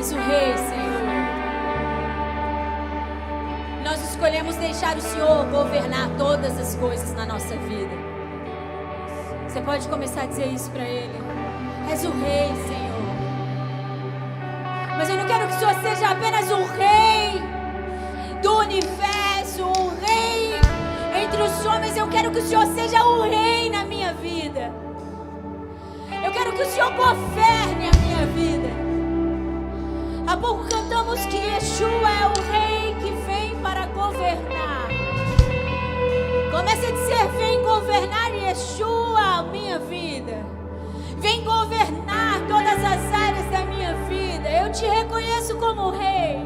És o Rei, Senhor. Nós escolhemos deixar o Senhor governar todas as coisas na nossa vida. Você pode começar a dizer isso para Ele. És o Rei, Senhor. Mas eu não quero que o Senhor seja apenas um Rei do universo, um Rei entre os homens. Eu quero que o Senhor seja o Rei na minha vida. Eu quero que o Senhor governe a minha vida. Há pouco cantamos que Yeshua é o Rei que vem para governar. Comece a dizer: vem governar, Yeshua, a minha vida. Vem governar todas as áreas da minha vida. Eu te reconheço como Rei.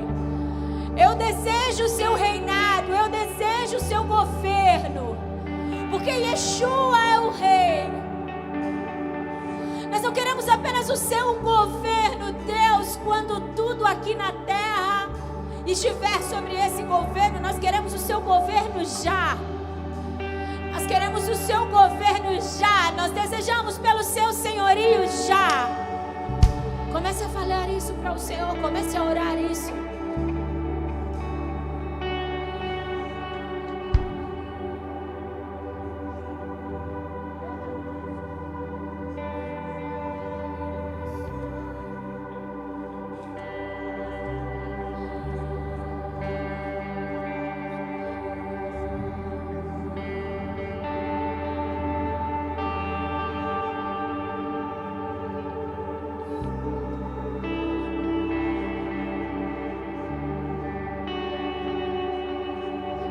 Eu desejo o seu reinado. Eu desejo o seu governo. Porque Yeshua é o Rei. Nós não queremos apenas o seu governo, Deus, quando tudo aqui na terra estiver sobre esse governo. Nós queremos o seu governo já. Nós queremos o seu governo já. Nós desejamos pelo seu senhorio já. Comece a falar isso para o Senhor. Comece a orar isso.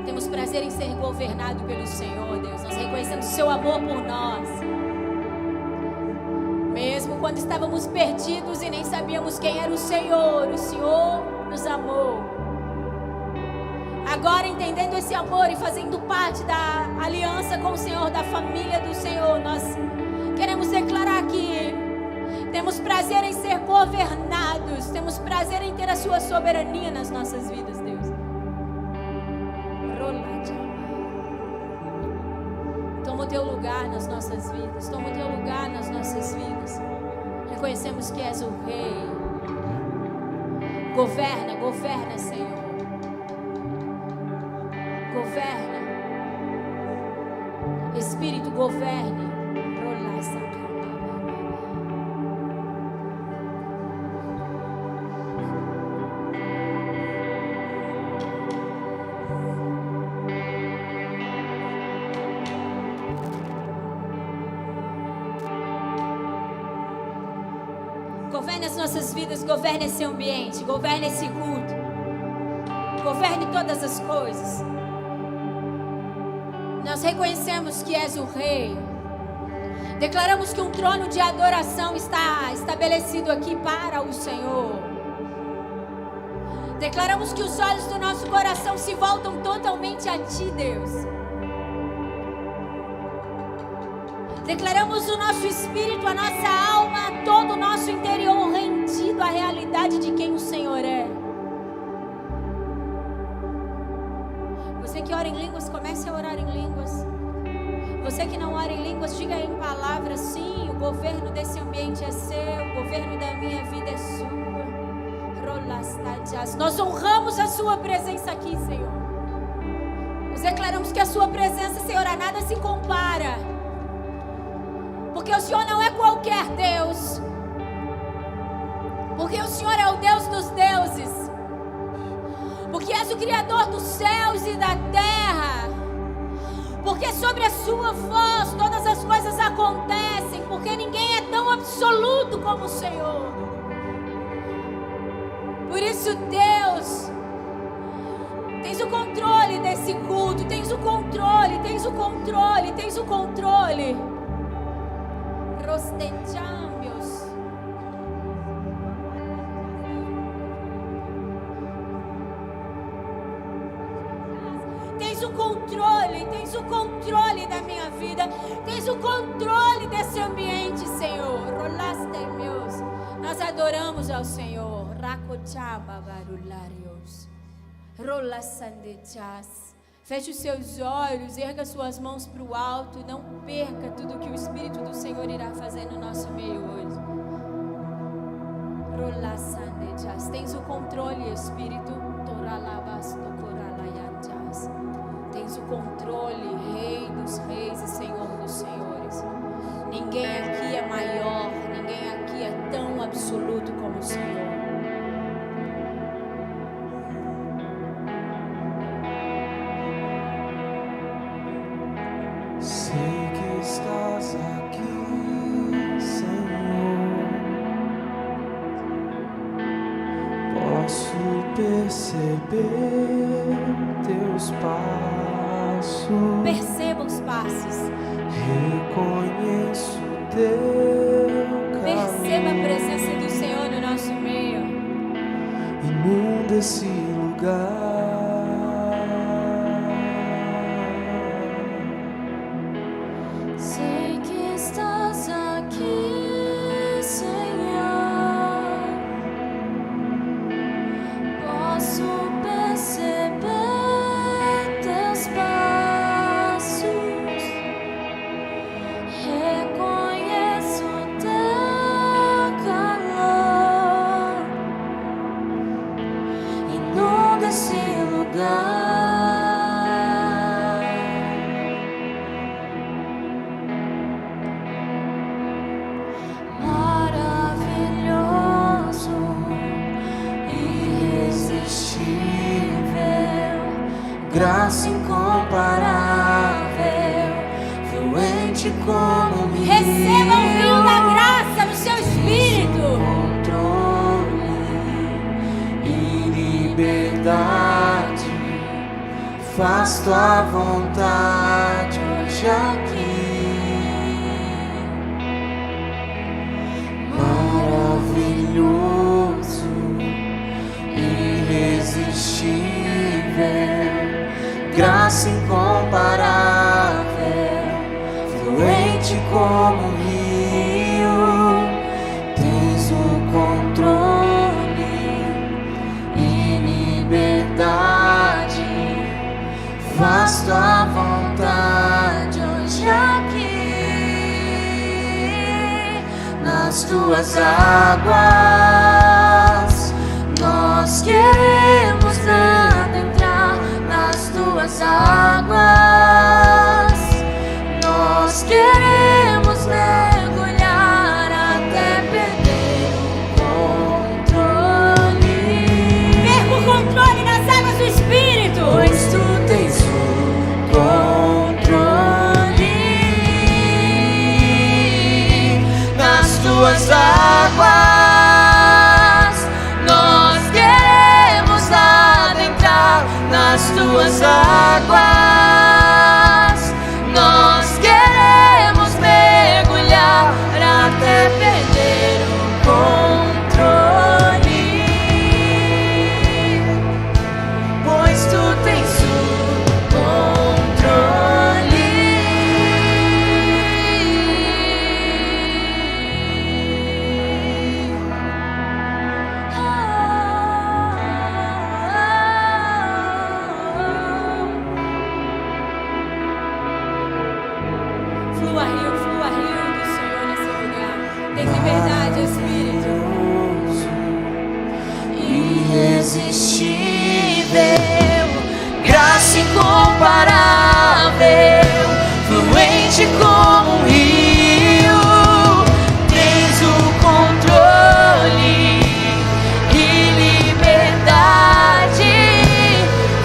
Temos prazer em ser governado pelo Senhor, Deus. Nós reconhecemos o seu amor por nós. Mesmo quando estávamos perdidos e nem sabíamos quem era o Senhor nos amou. Agora, entendendo esse amor e fazendo parte da aliança com o Senhor, da família do Senhor, nós queremos declarar que temos prazer em ser governados. Temos prazer em ter a sua soberania nas nossas vidas, Deus. Toma o teu lugar nas nossas vidas. Toma o teu lugar nas nossas vidas. Reconhecemos que és o Rei. Governa, governa, Senhor. Governa. Espírito, governe. Governe as nossas vidas, governe esse ambiente, governe esse culto, governe todas as coisas. Nós reconhecemos que és o Rei. Declaramos que um trono de adoração está estabelecido aqui para o Senhor. Declaramos que os olhos do nosso coração se voltam totalmente a Ti, Deus. Declaramos o nosso espírito, a nossa alma, todo o nosso interior rendido à realidade de quem o Senhor é. Você que ora em línguas, comece a orar em línguas. Você que não ora em línguas, diga em palavras: sim, o governo desse ambiente é seu, o governo da minha vida é sua. Nós honramos a sua presença aqui, Senhor. Nós declaramos que a sua presença, Senhor, a nada se compara. Porque o Senhor não é qualquer Deus. Porque o Senhor é o Deus dos deuses. Porque és o Criador dos céus e da terra. Porque sobre a sua voz todas as coisas acontecem. Porque ninguém é tão absoluto como o Senhor. Por isso, Deus, tens o controle desse culto. Tens o controle, tens o controle, tens o controle. Rostejamos. Tens o controle da minha vida, tens o controle desse ambiente, Senhor. Rolastemios. Nós adoramos ao Senhor. Racochaba barularios. Rolasandechas. Feche os seus olhos, erga suas mãos para o alto. Não perca tudo que o Espírito do Senhor irá fazer no nosso meio hoje. Rolasandechas. Tem controle, Espírito. Tens o controle, Rei dos reis e Senhor dos senhores. Ninguém aqui é maior, ninguém aqui é tão absoluto como o Senhor. Sei que estás aqui, Senhor. Posso perceber teus passos. Perceba os passos. Reconheço teu caminho. Perceba a presença do Senhor no nosso meio. Inunda esse lugar. Sei que estás aqui, Senhor. Posso perceber teus passos. Reconheço teu calor. Inunda esse lugar. Graça incomparável, fluente como um rio. Receba o rio da graça no seu espírito. Controle e liberdade, faz tua vontade hoje aqui. Maravilhoso, irresistível. Graça incomparável, fluente como um rio. Tens o controle e liberdade, faz tua vontade hoje aqui. Nas tuas águas, nós queremos adentrar. Nas tuas águas, nós queremos mergulhar até perder o controle. Perca o controle nas águas do Espírito, Pois tu tens o controle. Nas tuas águas, nós queremos adentrar. Nas tuas águas, nós queremos mergulhar até perder o controle. Pois tu tens o controle. Flua rio do Senhor nesse lugar. Tem liberdade, Espírito. Irresistível, graça incomparável, fluente como um rio. Tens o controle e liberdade,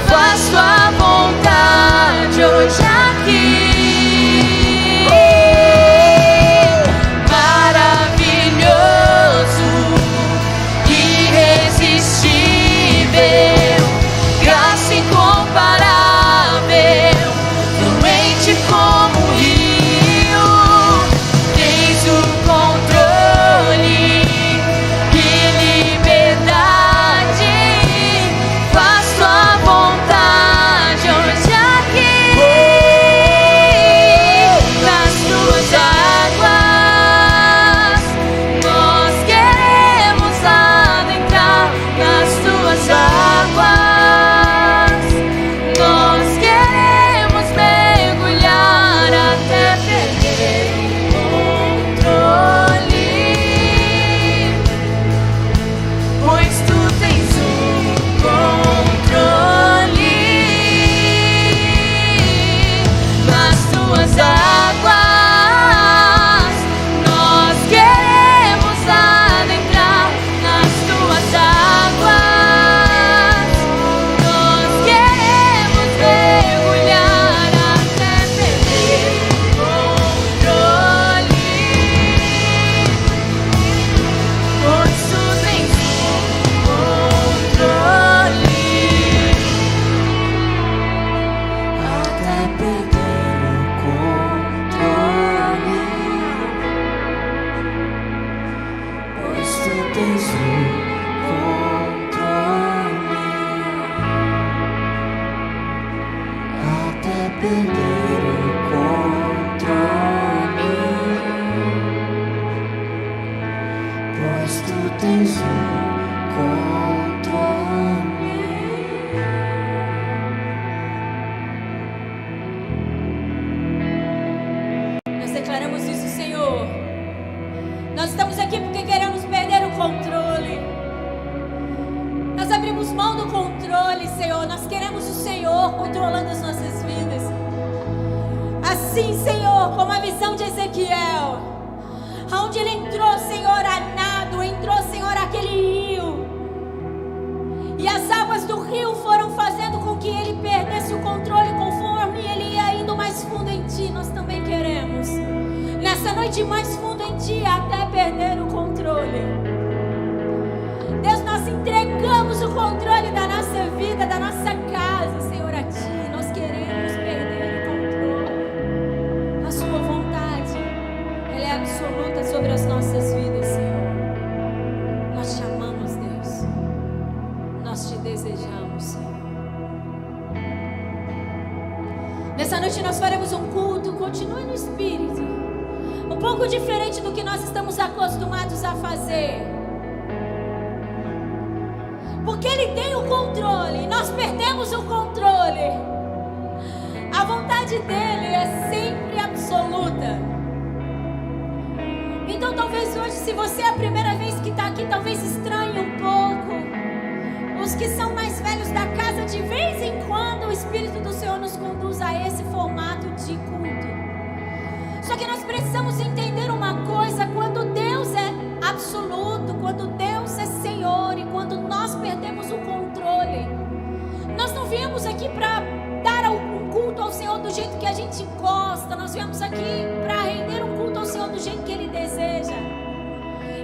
faz tua vontade hoje aqui. Maravilhoso. tens o controle até perder o controle, pois tu tens o controle. Nós declaramos isso, Senhor. Nós estamos aqui porque queremos perder o controle. Nós abrimos mão do controle, Senhor. Nós queremos o Senhor controlando as nossas vidas. Assim, Senhor, como a visão de Ezequiel, onde ele entrou, Senhor, a nado, entrou, Senhor, aquele rio, e as águas do rio foram fazendo com que ele perdesse o controle conforme ele ia indo mais fundo em Ti. Nós também queremos, nessa noite, mais fundo em Ti, até perder o controle. Deus, nós entregamos o controle da nossa vida, da nossa casa, Senhor, a Ti. Nós queremos perder o controle. A Sua vontade, ela é absoluta sobre as nossas vidas, Senhor. Nós te amamos, Deus. Nós te desejamos, Senhor. Nessa noite nós faremos um culto, continue no Espírito, um pouco diferente do que nós estamos acostumados a fazer, porque Ele tem o controle e nós perdemos o controle. A vontade dEle é sempre absoluta. Então talvez hoje, se você é a primeira vez que está aqui, talvez estranhe um pouco. Os que são mais velhos da casa, de vez em quando o Espírito do Senhor nos conduz a esse formato de culto. Só que nós precisamos entender uma coisa: quando Deus é absoluto, quando Deus é Senhor e quando nós perdemos o controle, nós não viemos aqui para dar um culto ao Senhor do jeito que a gente gosta. Nós viemos aqui para render um culto ao Senhor do jeito que Ele deseja.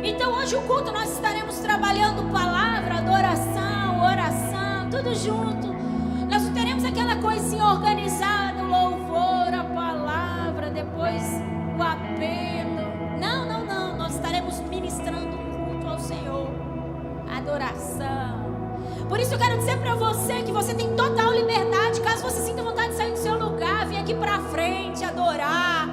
Então hoje o culto nós estaremos trabalhando palavra, adoração, oração, tudo junto. Nós não teremos aquela coisinha organizada, o louvor, a palavra, depois o apelo. Não. Nós estaremos ministrando um culto ao Senhor, adoração. Por isso eu quero dizer para você que você tem total liberdade. Caso você sinta vontade de sair do seu lugar, vir aqui para frente, adorar.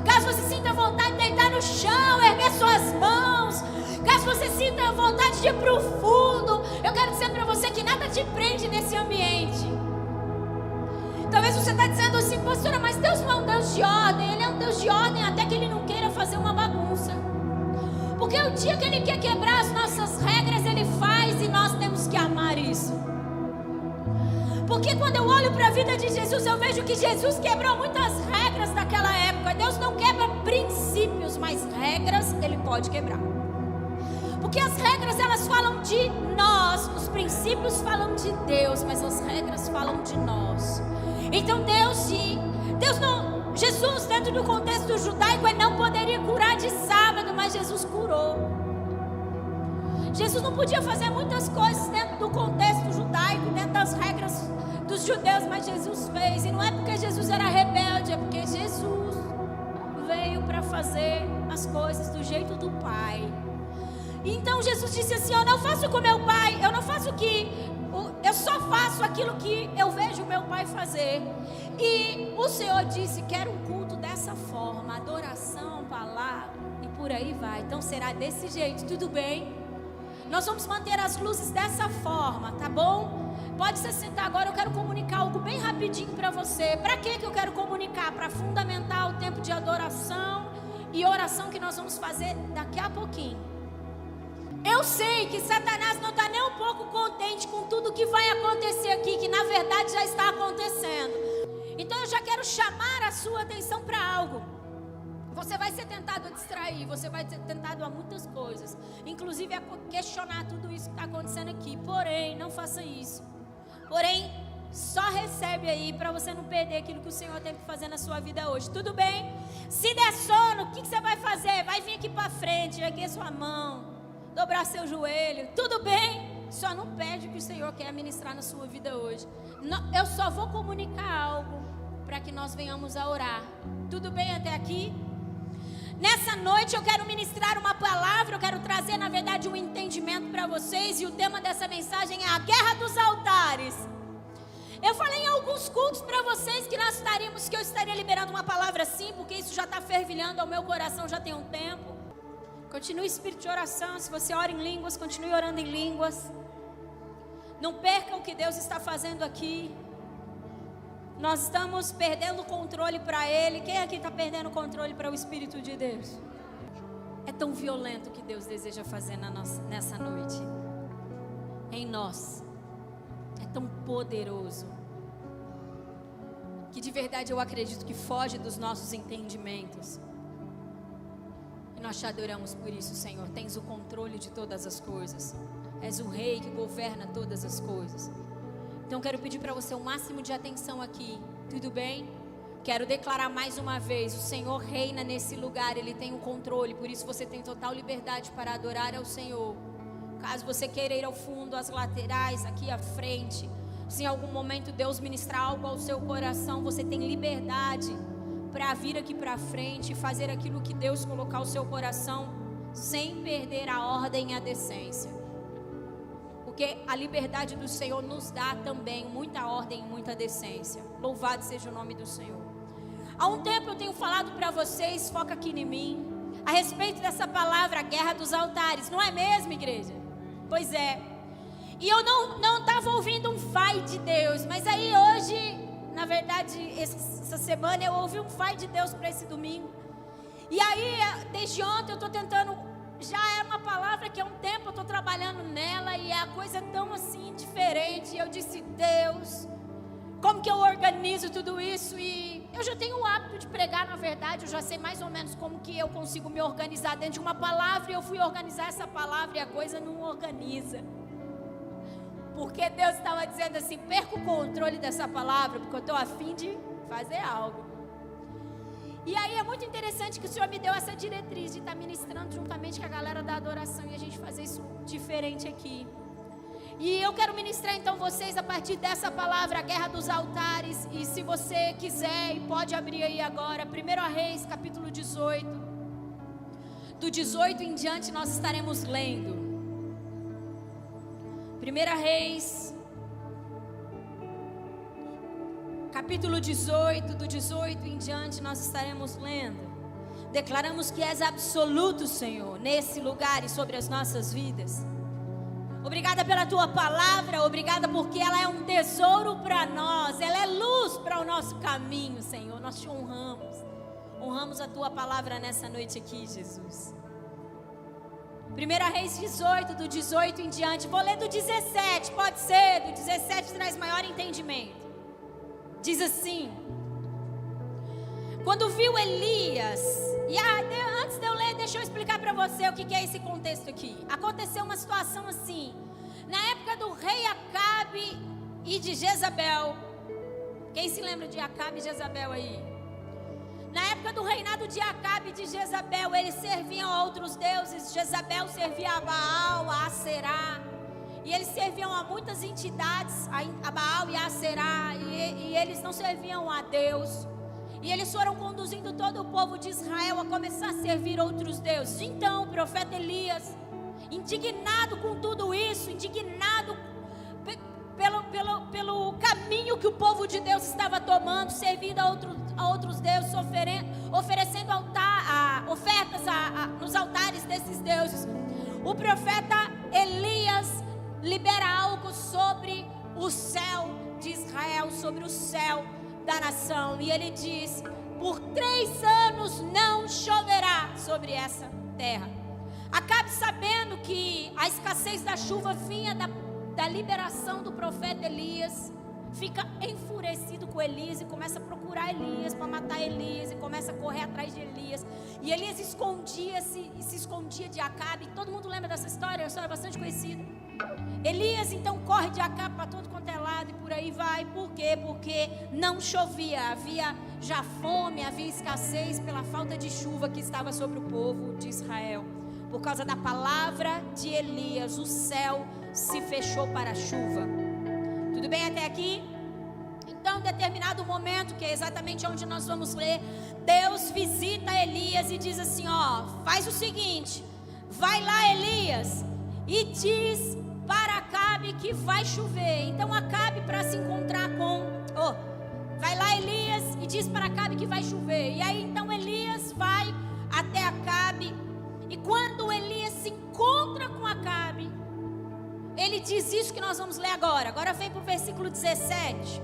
Caso você sinta vontade de deitar no chão, erguer suas mãos. Caso você sinta vontade de ir para o fundo, eu quero dizer para você que nada te prende nesse ambiente. Talvez você está dizendo assim: pastora, mas Deus não é um Deus de ordem. Ele é um Deus de ordem até que Ele não queira fazer uma bagunça. Porque o dia que Ele quer quebrar as nossas regras, Ele faz, e nós temos que amar isso. Porque quando eu olho para a vida de Jesus, eu vejo que Jesus quebrou muitas regras daquela época. Deus não quebra princípios, mas regras Ele pode quebrar. Porque as regras, elas falam de nós, os princípios falam de Deus, mas as regras falam de nós. Então Jesus, dentro do contexto judaico, ele não poderia curar de sábado, mas Jesus curou. Jesus não podia fazer muitas coisas dentro do contexto judaico, dentro das regras dos judeus, mas Jesus fez. E não é porque Jesus era rebelde, é porque Jesus veio para fazer as coisas do jeito do Pai. Então Jesus disse assim: eu não faço com meu Pai, eu só faço aquilo que eu vejo o meu Pai fazer. E o Senhor disse: quero um culto dessa forma, adoração, palavra, e por aí vai. Então será desse jeito, tudo bem? Nós vamos manter as luzes dessa forma, tá bom? Pode se sentar agora. Eu quero comunicar algo bem rapidinho para você. Para que eu quero comunicar? Para fundamentar o tempo de adoração e oração que nós vamos fazer daqui a pouquinho. Eu sei que Satanás não está nem um pouco contente com tudo que vai acontecer aqui, que na verdade já está acontecendo. Então eu já quero chamar a sua atenção para algo. Você vai ser tentado a distrair, você vai ser tentado a muitas coisas, inclusive a questionar tudo isso que está acontecendo aqui. Porém, não faça isso. Porém, só recebe aí para você não perder aquilo que o Senhor tem que fazer na sua vida hoje. Tudo bem? Se der sono, o que você vai fazer? Vai vir aqui para frente, erguer sua mão, dobrar seu joelho, tudo bem? Só não perde o que o Senhor quer ministrar na sua vida hoje. Eu só vou comunicar algo para que nós venhamos a orar. Tudo bem até aqui? Nessa noite eu quero ministrar uma palavra, eu quero trazer na verdade um entendimento vocês e o tema dessa mensagem é a guerra dos altares. Eu falei em alguns cultos para vocês que eu estaria liberando uma palavra assim, porque isso já está fervilhando ao meu coração já tem um tempo. Continue espírito de oração. Se você ora em línguas, continue orando em línguas. Não perca o que Deus está fazendo aqui. Nós estamos perdendo o controle para Ele. Quem aqui está perdendo o controle para o Espírito de Deus? É tão violento o que Deus deseja fazer nessa noite. Em nós. É tão poderoso. Que de verdade eu acredito que foge dos nossos entendimentos. E nós te adoramos por isso, Senhor. Tens o controle de todas as coisas. És o Rei que governa todas as coisas. Então quero pedir para você o máximo de atenção aqui, tudo bem? Quero declarar mais uma vez, o Senhor reina nesse lugar, Ele tem o controle, por isso você tem total liberdade para adorar ao Senhor. Caso você queira ir ao fundo, às laterais, aqui à frente, se em algum momento Deus ministrar algo ao seu coração, você tem liberdade para vir aqui para frente e fazer aquilo que Deus colocar ao seu coração, sem perder a ordem e a decência. Porque a liberdade do Senhor nos dá também muita ordem e muita decência. Louvado seja o nome do Senhor. Há um tempo eu tenho falado para vocês, foca aqui em mim, a respeito dessa palavra, a guerra dos altares. Não é mesmo, igreja? Pois é. E eu não estava ouvindo um vai de Deus, mas aí hoje, na verdade, essa semana eu ouvi um vai de Deus para esse domingo. E aí, desde ontem eu estou tentando... Já é uma palavra que há um tempo eu estou trabalhando nela e a coisa é tão assim diferente. E eu disse, Deus, como que eu organizo tudo isso? E eu já tenho o hábito de pregar, na verdade, eu já sei mais ou menos como que eu consigo me organizar dentro de uma palavra. E eu fui organizar essa palavra e a coisa não organiza. Porque Deus estava dizendo assim, perca o controle dessa palavra, porque eu estou a fim de fazer algo. E aí é muito interessante que o Senhor me deu essa diretriz de estar ministrando juntamente com a galera da adoração e a gente fazer isso diferente aqui. E eu quero ministrar então vocês a partir dessa palavra, a guerra dos altares. E se você quiser, pode abrir aí agora, 1 Reis, capítulo 18. Do 18 em diante nós estaremos lendo. 1 Reis, capítulo 18, do 18 em diante nós estaremos lendo. Declaramos que és absoluto, Senhor, nesse lugar e sobre as nossas vidas. Obrigada pela tua palavra, obrigada porque ela é um tesouro para nós, ela é luz para o nosso caminho, Senhor. Nós te honramos a tua palavra nessa noite aqui, Jesus. 1 Reis 18, do 18 em diante, vou ler do 17, pode ser, do 17 traz maior entendimento. Diz assim: quando viu Elias, antes de eu ler, deixa eu explicar para você o que é esse contexto aqui. Aconteceu uma situação assim, na época do rei Acabe e de Jezabel. Quem se lembra de Acabe e Jezabel aí? Na época do reinado de Acabe e de Jezabel, eles serviam a outros deuses. Jezabel servia a Baal, a Aserá. E eles serviam a muitas entidades, a Baal e a Aserá, e eles não serviam a Deus. E eles foram conduzindo todo o povo de Israel a começar a servir outros deuses. Então o profeta Elias, indignado com tudo isso, indignado pelo caminho que o povo de Deus estava tomando, servindo a outros deuses, oferecendo ofertas nos altares desses deuses, o profeta Elias libera algo sobre o céu de Israel, sobre o céu da nação. E ele diz: por 3 anos não choverá sobre essa terra. Acabe sabendo que a escassez da chuva vinha da liberação do profeta Elias, fica enfurecido com Elias e começa a procurar Elias para matar Elias, e começa a correr atrás de Elias. E Elias se escondia de Acabe. Todo mundo lembra dessa história? A história é bastante conhecida. Elias então corre de Acabe para todo quanto é lado e por aí vai. Por quê? Porque não chovia, havia já fome, havia escassez pela falta de chuva que estava sobre o povo de Israel. Por causa da palavra de Elias, o céu se fechou para a chuva. Tudo bem até aqui? Então, em determinado momento, que é exatamente onde nós vamos ler, Deus visita Elias e diz assim: ó, faz o seguinte, vai lá, Elias, e diz para Acabe que vai chover. Então Acabe, para se encontrar vai lá Elias e diz para Acabe que vai chover. E aí então Elias vai até Acabe, e quando Elias se encontra com Acabe, ele diz isso que nós vamos ler agora. Agora vem para o versículo 17.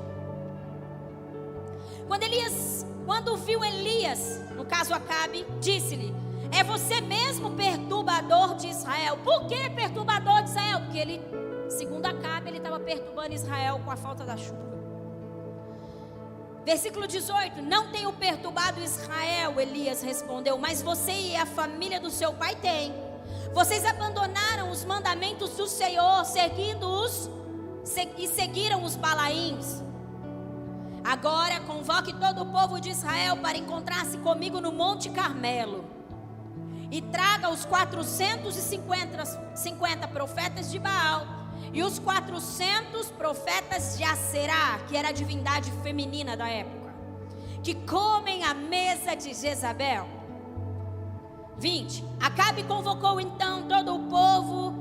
Quando viu Elias, no caso Acabe, disse-lhe: é você mesmo, perturbador de Israel. Por que perturbador de Israel? Porque ele, segundo Acabe, ele estava perturbando Israel com a falta da chuva. Versículo 18: não tenho perturbado Israel, Elias respondeu, mas você e a família do seu pai têm. Vocês abandonaram os mandamentos do Senhor, seguiram os Balaíns. Agora convoque todo o povo de Israel para encontrar-se comigo no Monte Carmelo. E traga os 450 profetas de Baal e os 400 profetas de Aserá, que era a divindade feminina da época, que comem à mesa de Jezabel. 20. Acabe convocou então todo o povo,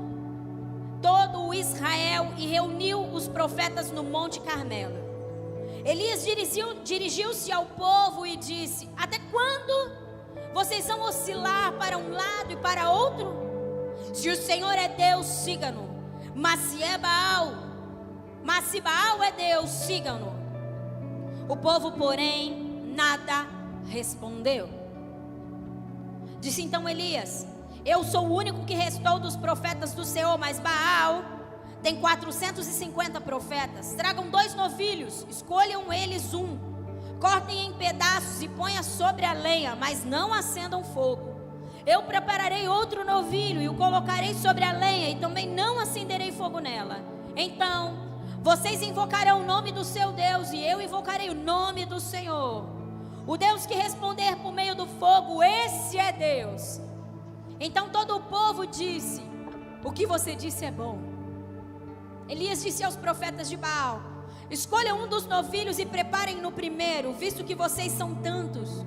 todo o Israel, e reuniu os profetas no Monte Carmelo. Elias dirigiu-se ao povo e disse: até quando vocês vão oscilar para um lado e para outro? Se o Senhor é Deus, siga-no. Mas se Baal é Deus, sigam-no. O povo, porém, nada respondeu. Disse então Elias: eu sou o único que restou dos profetas do Senhor, mas Baal tem 450 profetas. Tragam 2 novilhos, escolham eles um, cortem em pedaços e ponham sobre a lenha, mas não acendam fogo. Eu prepararei outro novilho e o colocarei sobre a lenha, e também não acenderei fogo nela. Então vocês invocarão o nome do seu Deus, e eu invocarei o nome do Senhor. O Deus que responder por meio do fogo, esse é Deus. Então todo o povo disse: o que você disse é bom. Elias disse aos profetas de Baal: escolham um dos novilhos e preparem-no primeiro, visto que vocês são tantos.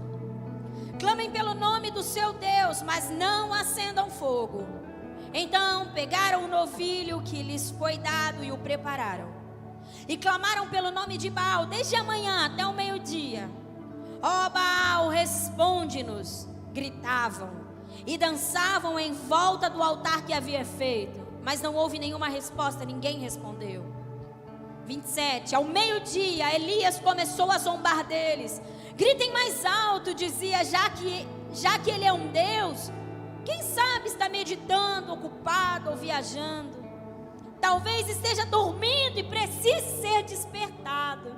Clamem pelo nome do seu Deus, mas não acendam fogo. Então pegaram o novilho que lhes foi dado e o prepararam. E clamaram pelo nome de Baal desde a manhã até o meio-dia. Ó Baal, responde-nos, gritavam, e dançavam em volta do altar que havia feito. Mas não houve nenhuma resposta, ninguém respondeu. 27. Ao meio-dia, Elias começou a zombar deles. Gritem mais alto, dizia, já que ele é um Deus. Quem sabe está meditando, ocupado ou viajando. Talvez esteja dormindo e precise ser despertado.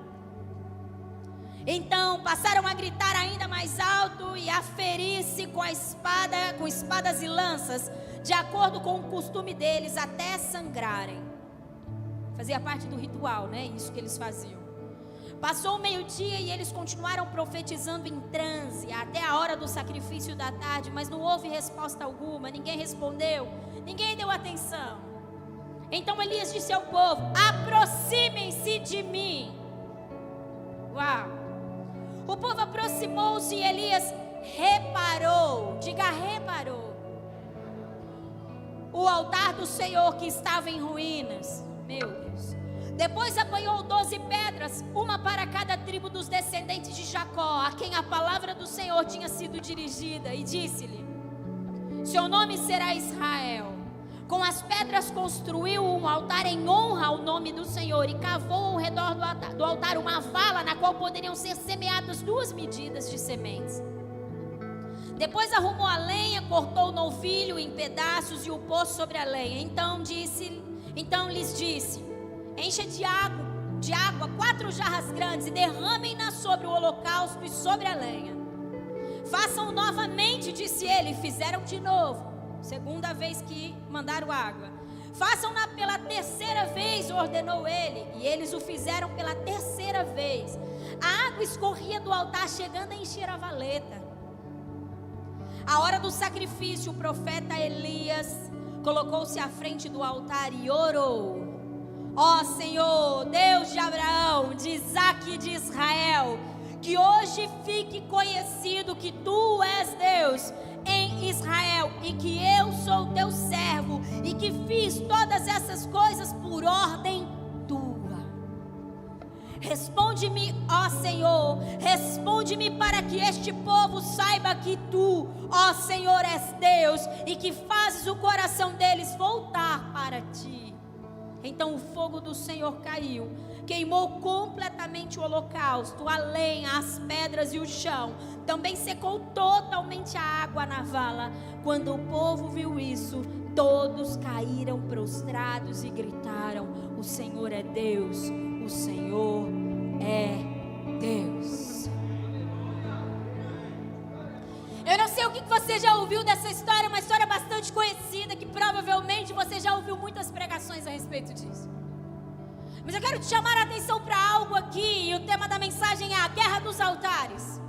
Então passaram a gritar ainda mais alto e a ferir-se com espadas e lanças, de acordo com o costume deles, até sangrarem. Fazia parte do ritual, né? Isso que eles faziam. Passou o meio-dia e eles continuaram profetizando em transe até a hora do sacrifício da tarde, mas não houve resposta alguma, ninguém respondeu, ninguém deu atenção. Então Elias disse ao povo: aproximem-se de mim. Uau! O povo aproximou-se e Elias reparou, diga reparou, o altar do Senhor que estava em ruínas. Meu Deus. Depois apanhou 12 pedras, uma para cada tribo dos descendentes de Jacó, a quem a palavra do Senhor tinha sido dirigida, e disse-lhe: seu nome será Israel. Com as pedras construiu um altar em honra ao nome do Senhor, e cavou ao redor do altar uma vala na qual poderiam ser semeadas 2 medidas de sementes. Depois arrumou a lenha, cortou o novilho em pedaços e o pôs sobre a lenha. Então lhes disse: encha de água 4 jarras grandes e derramem-na sobre o holocausto e sobre a lenha. Façam novamente, disse ele, e fizeram de novo. Segunda vez que mandaram água. Façam-na pela 3ª vez, ordenou ele, e eles o fizeram pela 3ª vez. A água escorria do altar, chegando a encher a valeta. A hora do sacrifício, o profeta Elias colocou-se à frente do altar e orou: ó Senhor, Deus de Abraão, de Isaque e de Israel, que hoje fique conhecido que Tu és Deus em Israel, e que eu sou Teu servo, e que fiz todas essas coisas por ordem tua. Responde-me, ó Senhor, responde-me para que este povo saiba que tu, ó Senhor, és Deus e que fazes o coração deles voltar para ti. Então o fogo do Senhor caiu, queimou completamente o holocausto, a lenha, as pedras e o chão. Também secou totalmente a água na vala. Quando o povo viu isso, todos caíram prostrados e gritaram: o Senhor é Deus, o Senhor é Deus. Eu não sei o que você já ouviu dessa história, uma história bastante conhecida, que provavelmente você já ouviu muitas pregações a respeito disso. Mas eu quero te chamar a atenção para algo aqui, e o tema da mensagem é a guerra dos altares.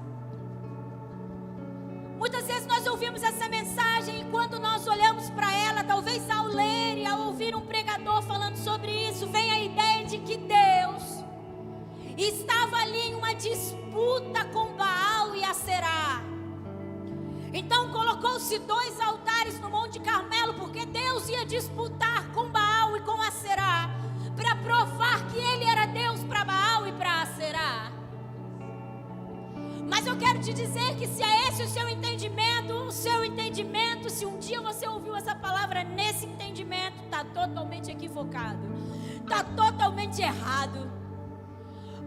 Muitas vezes nós ouvimos essa mensagem e quando nós olhamos para ela, talvez ao ler e ao ouvir um pregador falando sobre isso, vem a ideia de que Deus estava ali em uma disputa com Baal e Aserá. Então colocou-se 2 altares no Monte Carmelo, porque Deus ia disputar com Baal e com Aserá, para provar que ele era Deus para Baal e para Aserá. Mas eu quero te dizer que se é esse o seu entendimento, se um dia você ouviu essa palavra nesse entendimento, está totalmente equivocado, está totalmente errado.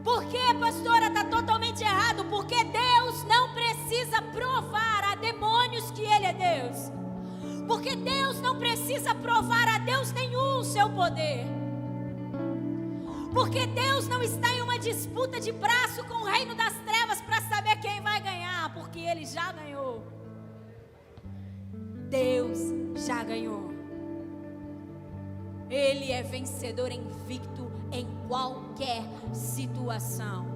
Por que, pastora, está totalmente errado? Porque Deus não precisa provar a demônios que Ele é Deus. Porque Deus não precisa provar a Deus nenhum o seu poder. Porque Deus não está em uma disputa de braço com o reino das trevas para saber quem vai ganhar, porque Ele já ganhou. Deus já ganhou. Ele é vencedor invicto em qualquer situação.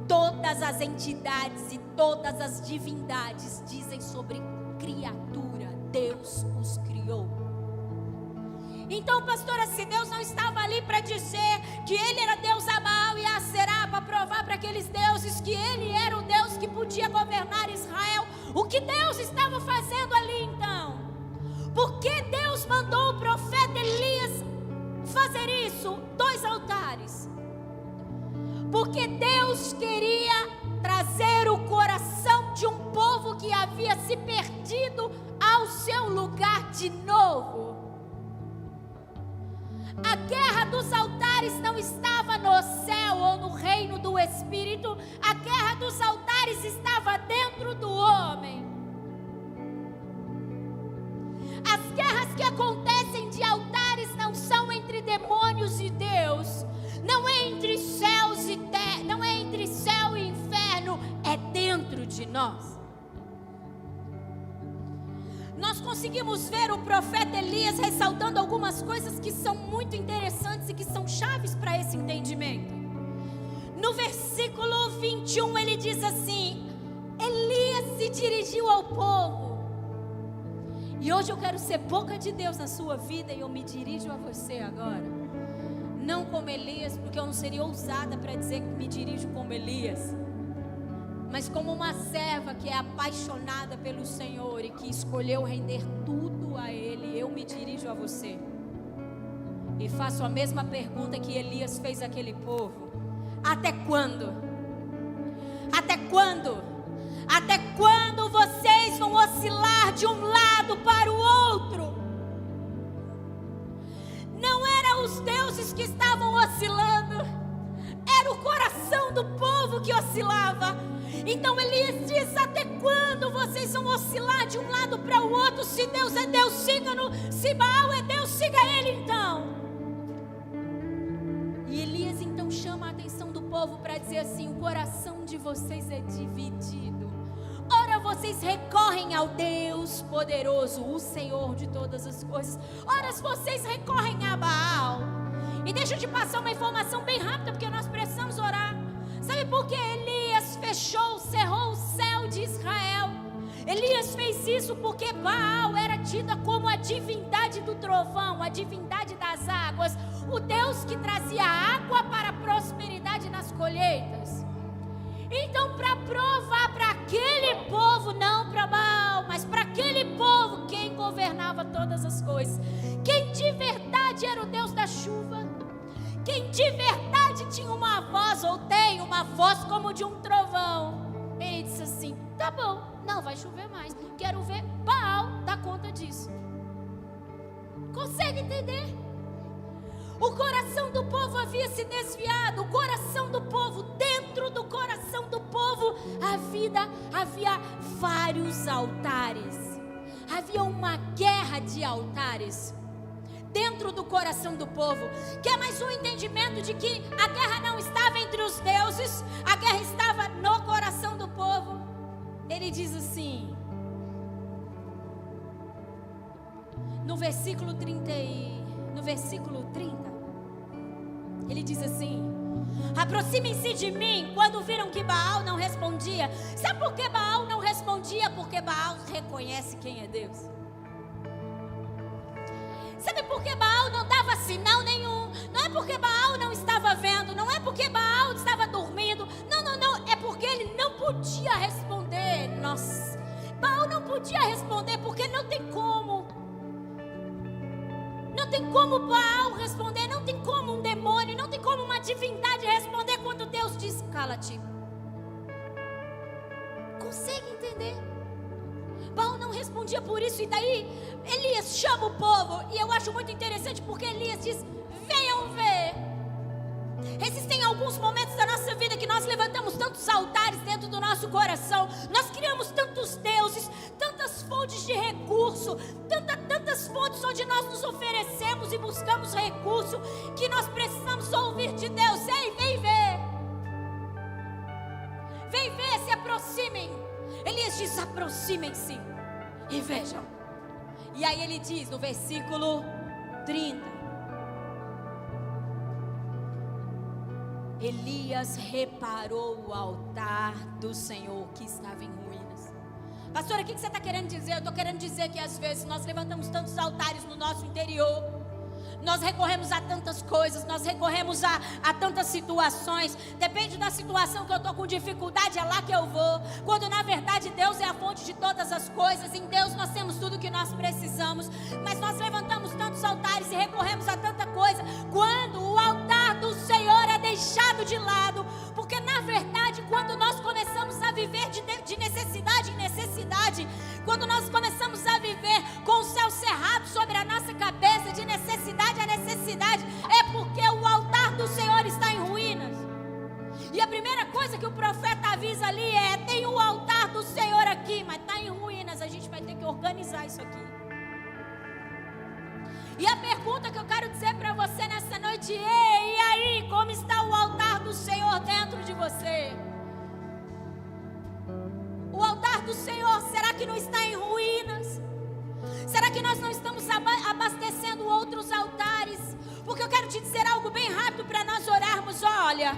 Todas as entidades e todas as divindades dizem sobre criatura: Deus os criou. Então, pastora, se Deus não estava ali para dizer que Ele era Deus a Baal e a Aserá, para provar para aqueles deuses que Ele era o Deus que podia governar Israel, o que Deus estava fazendo ali então? Por que Deus mandou o profeta Elias fazer isso? 2 altares. Porque Deus queria trazer o coração de um povo que havia se perdido ao seu lugar de novo. A guerra dos altares não estava no céu ou no reino do Espírito. A guerra dos altares estava dentro do homem. As guerras que acontecem de altares não são entre demônios e Deus. Não é entre céus e terra, não é entre céu e inferno, é dentro de nós. Nós conseguimos ver o profeta Elias ressaltando algumas coisas que são muito interessantes e que são chaves para esse entendimento. No versículo 21 ele diz assim: Elias se dirigiu ao povo. E hoje eu quero ser boca de Deus na sua vida e eu me dirijo a você agora. Não como Elias, porque eu não seria ousada para dizer que me dirijo como Elias, mas como uma serva que é apaixonada pelo Senhor e que escolheu render tudo a Ele. Eu me dirijo a você e faço a mesma pergunta que Elias fez àquele povo: até quando? Até quando? Até quando vocês vão oscilar de um lado para o outro? Não eram os deuses que estavam oscilando, era o coração do povo que oscilava. Então Elias diz: até quando vocês vão oscilar de um lado para o outro? Se Deus é Deus, siga-no. Se Baal é Deus, siga ele então. E Elias então chama a atenção do povo para dizer assim: o coração de vocês é dividido. Ora vocês recorrem ao Deus poderoso, o Senhor de todas as coisas. Ora vocês recorrem a Baal. E deixa eu te passar uma informação bem rápida, porque nós precisamos orar. Sabe por que Elias cerrou o céu de Israel? Elias fez isso porque Baal era tida como a divindade do trovão, a divindade das águas, o Deus que trazia água para a prosperidade nas colheitas. Então, para provar para aquele povo, não para Baal, mas para aquele povo, quem governava todas as coisas, quem de verdade era o Deus da chuva, quem de verdade tinha uma voz, ou tem uma voz como de um trovão, ele disse assim: tá bom, não vai chover mais, quero ver Baal dar conta disso. Consegue entender? O coração do povo havia se desviado. O coração do povo, dentro do coração do povo, havia vários altares. Havia uma guerra de altares dentro do coração do povo. Que é mais um entendimento de que a guerra não estava entre os deuses, a guerra estava no coração do povo. Ele diz assim, no versículo 30, ele diz assim: aproximem-se de mim quando viram que Baal não respondia. Sabe por que Baal não respondia? Porque Baal reconhece quem é Deus. Sabe por que Baal não dava sinal nenhum? Não é porque Baal não estava vendo, não é porque Baal estava dormindo, não, é porque ele não podia responder. Nossa, Baal não podia responder porque não tem como. Não tem como Baal responder, não tem como um demônio, não tem como uma divindade responder quando Deus diz: cala-te. Consegue entender? Baal não respondia por isso, e daí Elias chama o povo, e eu acho muito interessante porque Elias diz: venham ver. Existem alguns momentos da nossa vida que nós levantamos tantos altares dentro do nosso coração, nós criamos tantos deuses, tantas fontes de recurso, tantas fontes onde nós nos oferecemos e buscamos recurso, que nós precisamos ouvir de Deus: ei, vem ver, se aproximem. Elias diz: aproximem-se e vejam. E aí ele diz no versículo 30: Elias reparou o altar do Senhor que estava em ruínas. Pastora, o que você está querendo dizer? Eu estou querendo dizer que às vezes nós levantamos tantos altares no nosso interior, nós recorremos a tantas coisas, nós recorremos a tantas situações. Depende da situação que eu estou com dificuldade, é lá que eu vou. Quando na verdade Deus é a fonte de todas as coisas, em Deus nós temos tudo o que nós precisamos. Mas nós levantamos tantos altares e recorremos a tanta coisa, quando o altar do Senhor é deixado de lado. Porque na verdade, quando nós começamos a viver de necessidade em necessidade, quando nós começamos a viver com o céu cerrado sobre a nossa cabeça, de necessidade a necessidade, é porque o altar do Senhor está em ruínas. E a primeira coisa que o profeta avisa ali é: tem o altar do Senhor aqui, mas está em ruínas, a gente vai ter que organizar isso aqui. E a pergunta que eu quero dizer para você nessa noite é: e aí, como está o altar do Senhor dentro de você? O altar do Senhor, será que não está em ruínas? Será que nós não estamos abastecendo outros altares? Porque eu quero te dizer algo bem rápido para nós orarmos. Olha,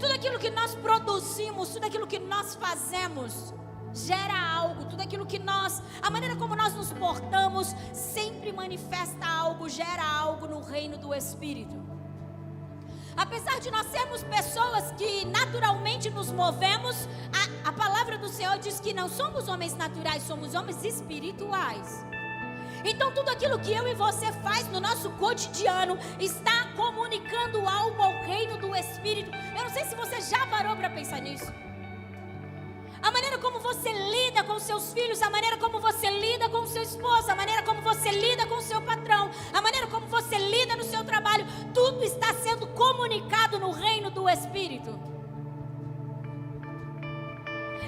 tudo aquilo que nós produzimos, tudo aquilo que nós fazemos, gera algo. Tudo aquilo que a maneira como nós nos portamos, sempre manifesta algo, gera algo no reino do Espírito. Apesar de nós sermos pessoas que naturalmente nos movemos, a palavra do Senhor diz que não somos homens naturais, somos homens espirituais. Então tudo aquilo que eu e você faz no nosso cotidiano está comunicando algo ao reino do Espírito. Eu não sei se você já parou para pensar nisso. A maneira como você lida com seus filhos, a maneira como você lida com seu esposo, a maneira como você lida com seu patrão, a maneira como você lida no seu trabalho, tudo está sendo comunicado no reino do Espírito.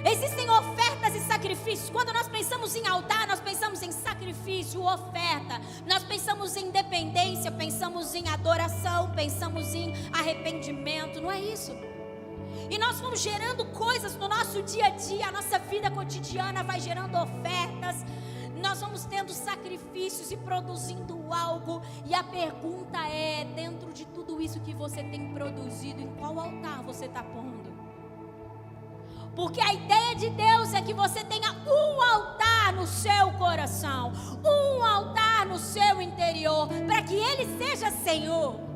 Existem ofertas e sacrifícios. Quando nós pensamos em altar, nós pensamos em sacrifício, oferta. Nós pensamos em dependência, pensamos em adoração, pensamos em arrependimento. Não é isso? E nós vamos gerando coisas no nosso dia a dia, a nossa vida cotidiana vai gerando ofertas, nós vamos tendo sacrifícios e produzindo algo. E a pergunta é: dentro de tudo isso que você tem produzido, em qual altar você está pondo? Porque a ideia de Deus é que você tenha um altar no seu coração, um altar no seu interior, para que Ele seja Senhor.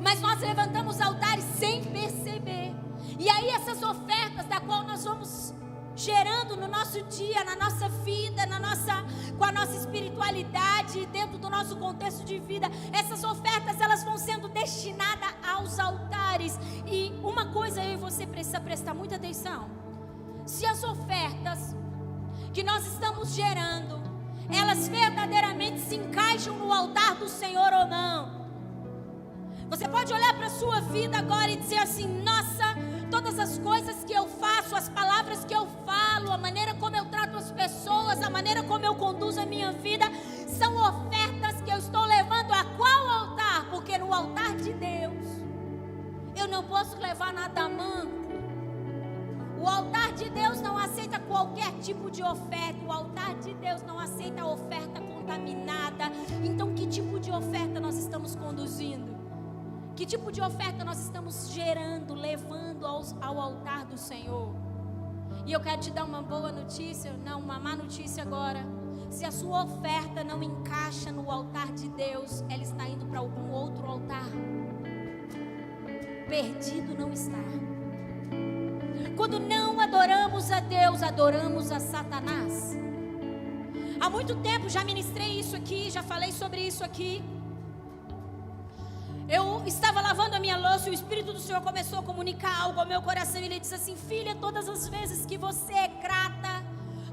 Mas nós levantamos altares sem perceber. E aí essas ofertas da qual nós vamos gerando no nosso dia, na nossa vida, com a nossa espiritualidade, dentro do nosso contexto de vida. Essas ofertas, elas vão sendo destinadas aos altares. E uma coisa eu e você precisa prestar muita atenção: se as ofertas que nós estamos gerando, elas verdadeiramente se encaixam no altar do Senhor ou não. Você pode olhar para a sua vida agora e dizer assim: nossa, todas as coisas que eu faço, as palavras que eu falo, a maneira como eu trato as pessoas, a maneira como eu conduzo a minha vida, são ofertas que eu estou levando a qual altar? Porque no altar de Deus eu não posso levar nada manco. O altar de Deus não aceita qualquer tipo de oferta. O altar de Deus não aceita oferta contaminada. Então, que tipo de oferta nós estamos conduzindo? Que tipo de oferta nós estamos gerando, levando ao altar do Senhor? E eu quero te dar uma boa notícia, não, uma má notícia agora. Se a sua oferta não encaixa no altar de Deus, ela está indo para algum outro altar. Perdido não está. Quando não adoramos a Deus, adoramos a Satanás. Há muito tempo já ministrei isso aqui, já falei sobre isso aqui. Eu estava lavando a minha louça e o Espírito do Senhor começou a comunicar algo ao meu coração. Ele disse assim: filha, todas as vezes que você é grata,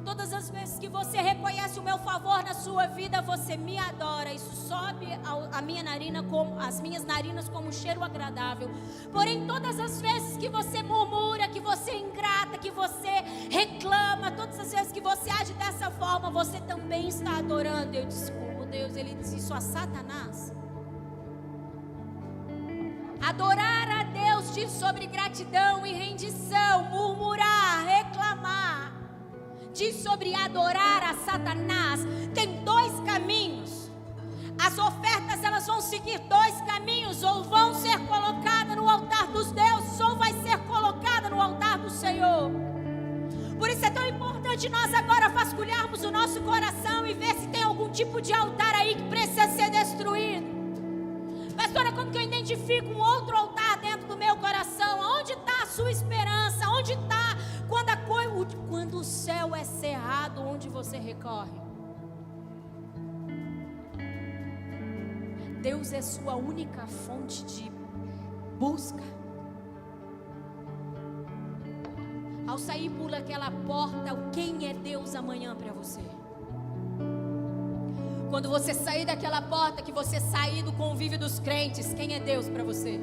todas as vezes que você reconhece o meu favor na sua vida, você me adora. Isso sobe a minha narina, as minhas narinas como um cheiro agradável. Porém, todas as vezes que você murmura, que você é ingrata, que você reclama, todas as vezes que você age dessa forma, você também está adorando. Eu disse: como Deus? Ele disse isso a Satanás. Adorar a Deus diz sobre gratidão e rendição. Murmurar, reclamar, diz sobre adorar a Satanás. Tem dois caminhos. As ofertas, elas vão seguir dois caminhos: ou vão ser colocadas no altar dos deuses, ou vai ser colocada no altar do Senhor. Por isso é tão importante nós agora vasculharmos o nosso coração e ver se tem algum tipo de altar aí que precisa ser destruído. Pastora, como que eu identifico um outro altar dentro do meu coração? Onde está a sua esperança? Onde está quando o céu é cerrado, onde você recorre? Deus é sua única fonte de busca. Ao sair por aquela porta, quem é Deus amanhã para você? Quando você sair daquela porta, que você sair do convívio dos crentes, quem é Deus para você?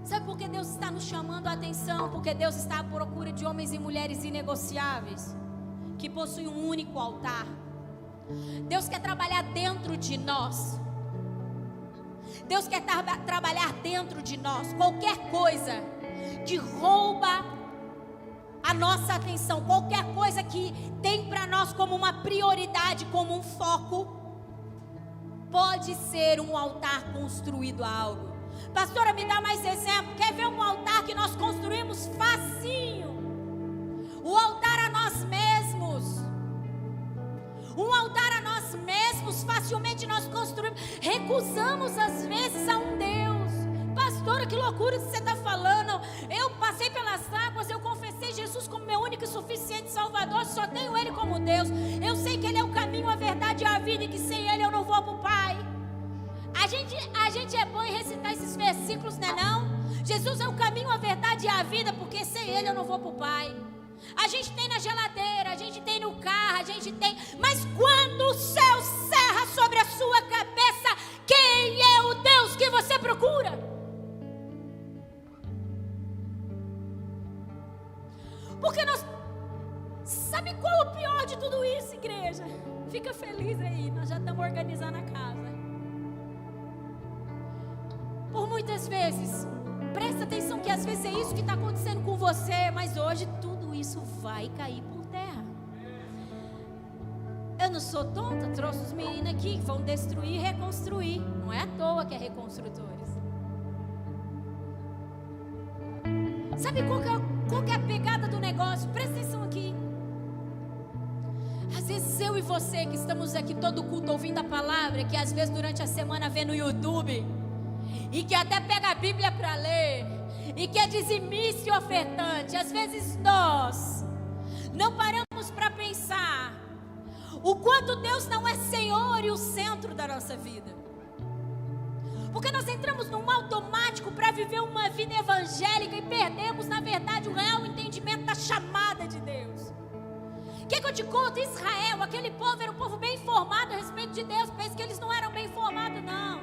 Sabe por que Deus está nos chamando a atenção? Porque Deus está à procura de homens e mulheres inegociáveis, que possuem um único altar. Deus quer trabalhar dentro de nós. Deus quer trabalhar dentro de nós. Qualquer coisa que rouba a nossa atenção, qualquer coisa que tem para nós como uma prioridade, como um foco, pode ser um altar construído a algo. Pastora, me dá mais exemplo. Quer ver um altar que nós construímos facinho? O altar a nós mesmos. Um altar a nós mesmos, facilmente nós construímos. Recusamos às vezes a um Deus. Pastora, que loucura que você está falando. Eu passei pelas águas, eu confessei Jesus como meu único e suficiente Salvador, só tenho Ele como Deus. Eu sei que Ele é o caminho, a verdade e a vida, e que sem Ele eu não vou para o Pai. A gente é bom em recitar esses versículos, não é não? Jesus é o caminho, a verdade e a vida, porque sem Ele eu não vou para o Pai. A gente tem na geladeira, a gente tem no carro, a gente tem. Mas quando o céu cerra sobre a sua cabeça, quem é o Deus que você procura? Porque nós... Sabe qual é o pior de tudo isso, igreja? Fica feliz aí, nós já estamos organizando a casa. Por muitas vezes, presta atenção que às vezes é isso que está acontecendo com você, mas hoje tudo isso vai cair por terra. Eu não sou tonta, trouxe os meninos aqui que vão destruir e reconstruir. Não é à toa que é reconstrutores. Sabe qual que é a pegada do negócio? Presta atenção aqui. Às vezes eu e você que estamos aqui todo culto ouvindo a palavra, que às vezes durante a semana vê no YouTube, e que até pega a Bíblia para ler, e que é dizimista e ofertante. Às vezes nós não paramos para pensar o quanto Deus não é Senhor e o centro da nossa vida. Porque nós entramos num automático para viver uma vida evangélica e perdemos, na verdade, o real entendimento da chamada de Deus. O que eu te conto? Israel, aquele povo era um povo bem informado a respeito de Deus. Pensa que eles não eram bem informados, não.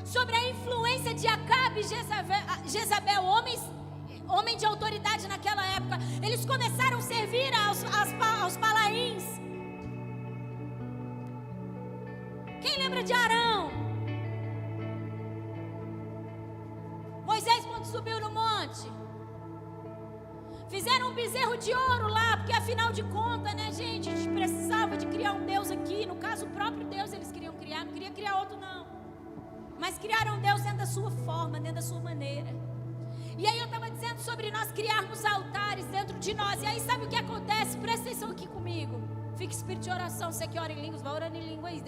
Sobre a influência de Acabe e Jezabel, homem de autoridade naquela época, eles começaram a servir aos Balaíns. Quem lembra de Arão? Moisés, quando subiu no monte, fizeram um bezerro de ouro lá, porque afinal de contas, né, gente, a gente precisava de criar um Deus aqui. No caso, o próprio Deus eles queriam criar, não queria criar outro não. Mas criaram Deus dentro da sua forma, dentro da sua maneira. E aí eu estava dizendo sobre nós criarmos altares dentro de nós. E aí sabe o que acontece? Presta atenção aqui comigo. Fica espírito de oração, você que ora em línguas, vai orando em língua aí.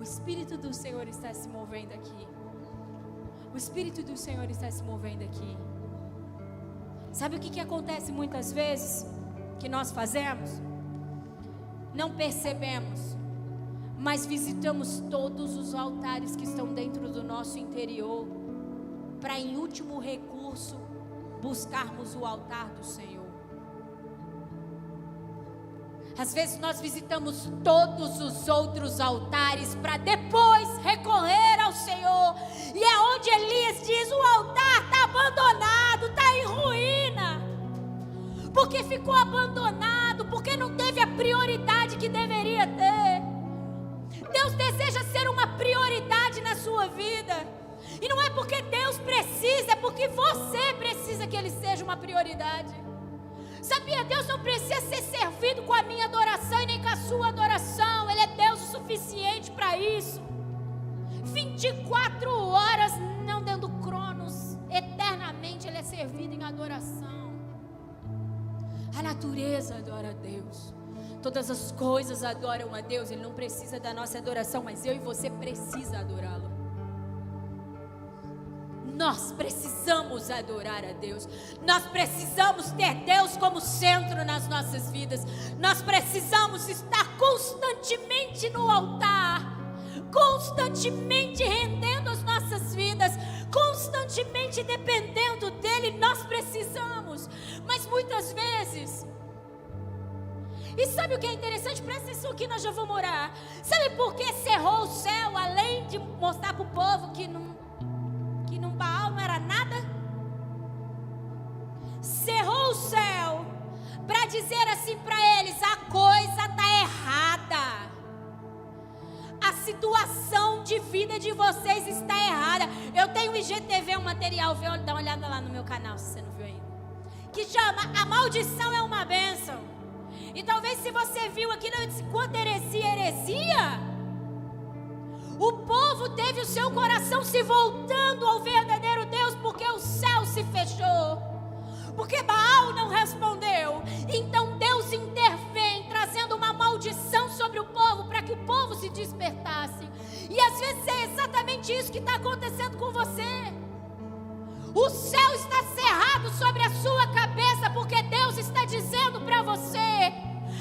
O Espírito do Senhor está se movendo aqui. O Espírito do Senhor está se movendo aqui. Sabe o que acontece muitas vezes? Que nós fazemos? Não percebemos, mas visitamos todos os altares que estão dentro do nosso interior, para em último recurso, buscarmos o altar do Senhor. Às vezes nós visitamos todos os outros altares para depois recorrer ao Senhor. E é onde Elias diz: o altar está abandonado, está em ruína. Porque ficou abandonado, porque não teve a prioridade que deveria ter. Deus deseja ser uma prioridade na sua vida. E não é porque Deus precisa, é porque você precisa que Ele seja uma prioridade. Sabia? Deus não precisa ser servido com a minha adoração e nem com a sua adoração. Ele é Deus o suficiente para isso. 24 horas, não dando cronos, eternamente Ele é servido em adoração. A natureza adora a Deus. Todas as coisas adoram a Deus. Ele não precisa da nossa adoração, mas eu e você precisa adorá-lo. Nós precisamos adorar a Deus. Nós precisamos ter Deus como centro nas nossas vidas. Nós precisamos estar constantemente no altar, constantemente rendendo as nossas vidas, constantemente dependendo dEle. Nós precisamos. Mas muitas vezes, e sabe o que é interessante? Presta atenção aqui, nós já vamos orar. Sabe por que cerrou o céu, além de mostrar para o povo que num Baal não era nada? Cerrou o céu para dizer assim para eles: a coisa está errada. A situação de vida de vocês está errada. Eu tenho um IGTV, um material, dá uma olhada lá no meu canal se você não viu ainda, que chama A Maldição é uma Bênção. E talvez se você viu aqui, eu disse quanta heresia. O povo teve o seu coração se voltando ao verdadeiro Deus, porque o céu se fechou, porque Baal não respondeu. Então Deus intervém, trazendo uma maldição sobre o povo, para que o povo se despertasse. E às vezes é exatamente isso que está acontecendo com você. O céu está cerrado sobre a sua cabeça, porque Deus está dizendo para você: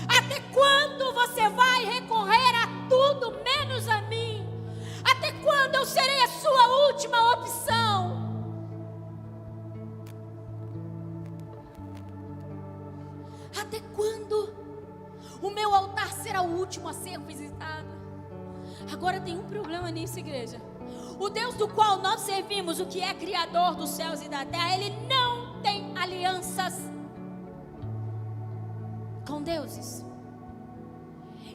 até quando você vai recorrer a tudo menos a mim? Até quando eu serei a sua última opção? Até quando o meu altar será o último a ser visitado? Agora tem um problema nisso, igreja. O Deus do qual nós servimos, o que é Criador dos céus e da terra, Ele não tem alianças com deuses.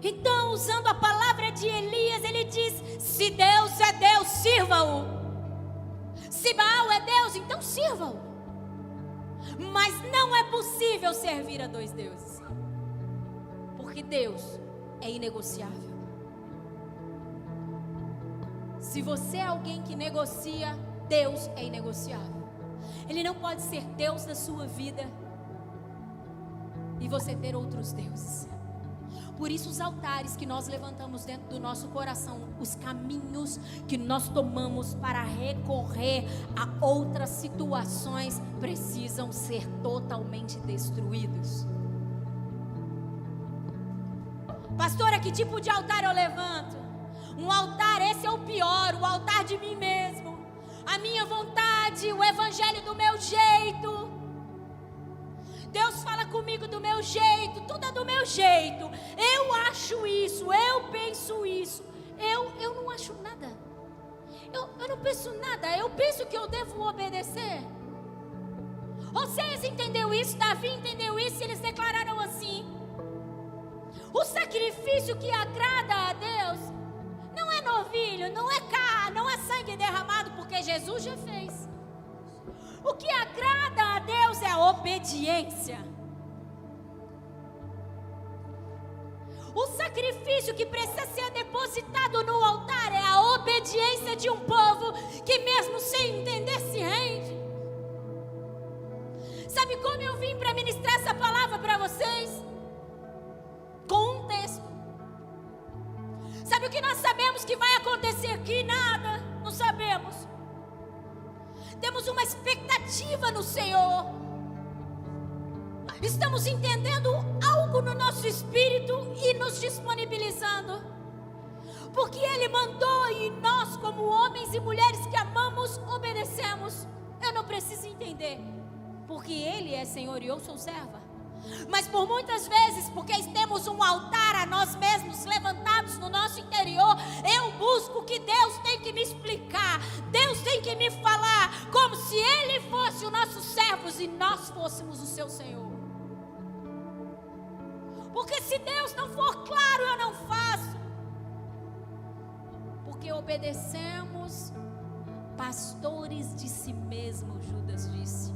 Então, usando a palavra de Elias, ele diz: se Deus é Deus, sirva-o. Se Baal é Deus, então sirva-o. Mas não é possível servir a dois deuses, porque Deus é inegociável. Se você é alguém que negocia, Deus é inegociável. Ele não pode ser Deus da sua vida e você ter outros deuses. Por isso os altares que nós levantamos dentro do nosso coração, os caminhos que nós tomamos para recorrer a outras situações, precisam ser totalmente destruídos. Pastora, que tipo de altar eu levanto? Um altar, esse é o pior, o altar de mim mesmo, a minha vontade, o evangelho do meu jeito. Deus fala comigo do meu jeito, tudo é do meu jeito. Eu acho isso, eu penso isso. Eu não acho nada. Eu não penso nada, eu penso que eu devo obedecer. Osés entendeu isso, Davi entendeu isso, e eles declararam assim: o sacrifício que agrada a Deus não é novilho, não é carne, não é sangue derramado, porque Jesus já fez. O que agrada a Deus é a obediência. O sacrifício que precisa ser depositado no altar é a obediência de um povo que mesmo sem entender se rende. Sabe como eu vim para ministrar essa palavra para vocês? Com um texto. Sabe o que nós sabemos que vai acontecer aqui? Nada, não sabemos. Temos uma expectativa no Senhor. Estamos entendendo algo no nosso espírito e nos disponibilizando. Porque Ele mandou e nós, como homens e mulheres que amamos, obedecemos. Eu não preciso entender, porque Ele é Senhor e eu sou serva. Mas por muitas vezes, porque temos um altar a nós mesmos levantados no nosso interior, eu busco que Deus tem que me explicar, Deus tem que me falar, como se Ele fosse o nosso servo e nós fôssemos o seu Senhor. Porque se Deus não for claro, eu não faço. Porque obedecemos pastores de si mesmo, Judas disse.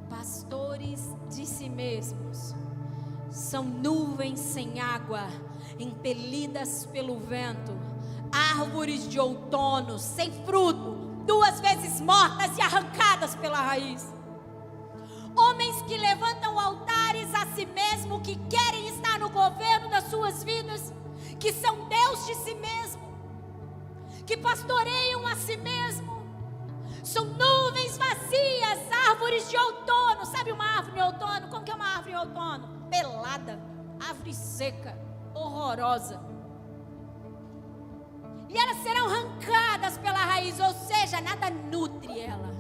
Pastores de si mesmos são nuvens sem água, impelidas pelo vento, árvores de outono sem fruto, 2 vezes mortas e arrancadas pela raiz. Homens que levantam altares a si mesmo, que querem estar no governo das suas vidas, que são Deus de si mesmo, que pastoreiam a si mesmo. São nuvens vazias, árvores de outono. Sabe uma árvore de outono? Como que é uma árvore de outono? Pelada, árvore seca, horrorosa. E elas serão arrancadas pela raiz, ou seja, nada nutre ela.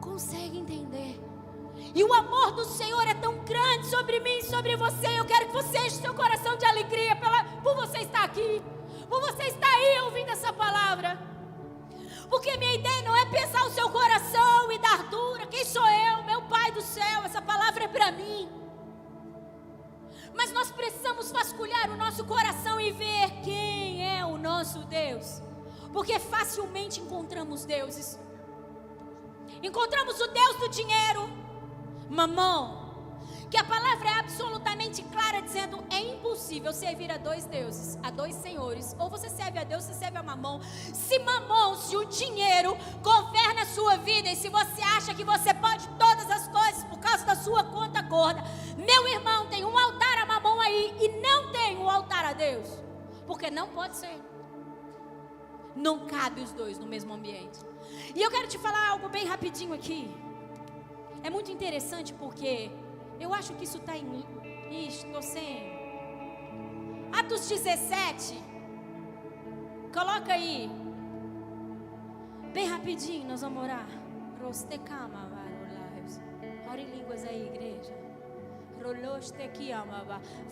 Consegue entender? E o amor do Senhor é tão grande sobre mim e sobre você. Eu quero que você enche seu coração de alegria por você estar aqui, por você estar aí ouvindo essa palavra. Porque minha ideia não é pensar o seu coração e dar dura. Quem sou eu? Meu Pai do céu, essa palavra é para mim. Mas nós precisamos vasculhar o nosso coração e ver quem é o nosso Deus. Porque facilmente encontramos deuses. Encontramos o Deus do dinheiro, Mamon, que a palavra é absolutamente clara, dizendo: é impossível servir a 2 deuses, a 2 senhores. Ou você serve a Deus, você serve a Mamon. Se o dinheiro governa a sua vida, e se você acha que você pode todas as coisas por causa da sua conta gorda, meu irmão, tem um altar a Mamon aí e não tem um altar a Deus, porque não pode ser. Não cabe os 2 no mesmo ambiente. E eu quero te falar algo bem rapidinho aqui. É muito interessante porque eu acho que isso está em mim. Estou sem. Atos 17. Coloca aí. Bem rapidinho, nós vamos orar. Ore em línguas aí, igreja.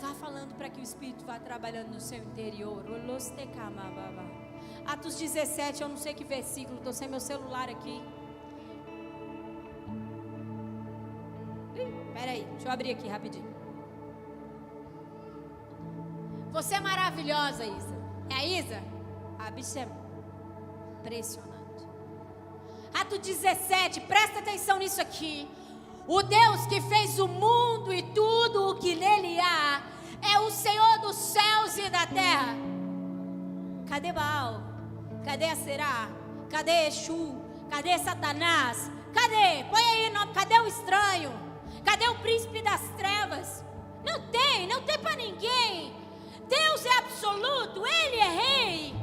Vá falando para que o Espírito vá trabalhando no seu interior. Atos 17, eu não sei que versículo, estou sem meu celular aqui. Espera aí, deixa eu abrir aqui rapidinho. Você é maravilhosa, Isa. É a Isa? A bicha é impressionante. Atos 17, presta atenção nisso aqui. O Deus que fez o mundo e tudo o que nele há é o Senhor dos céus e da terra. Cadê Baal? Cadê Aserá? Cadê Exu? Cadê Satanás? Cadê Cadê? Põe aí, cadê o estranho? Cadê o príncipe das trevas? Não tem para ninguém. Deus é absoluto, Ele é rei.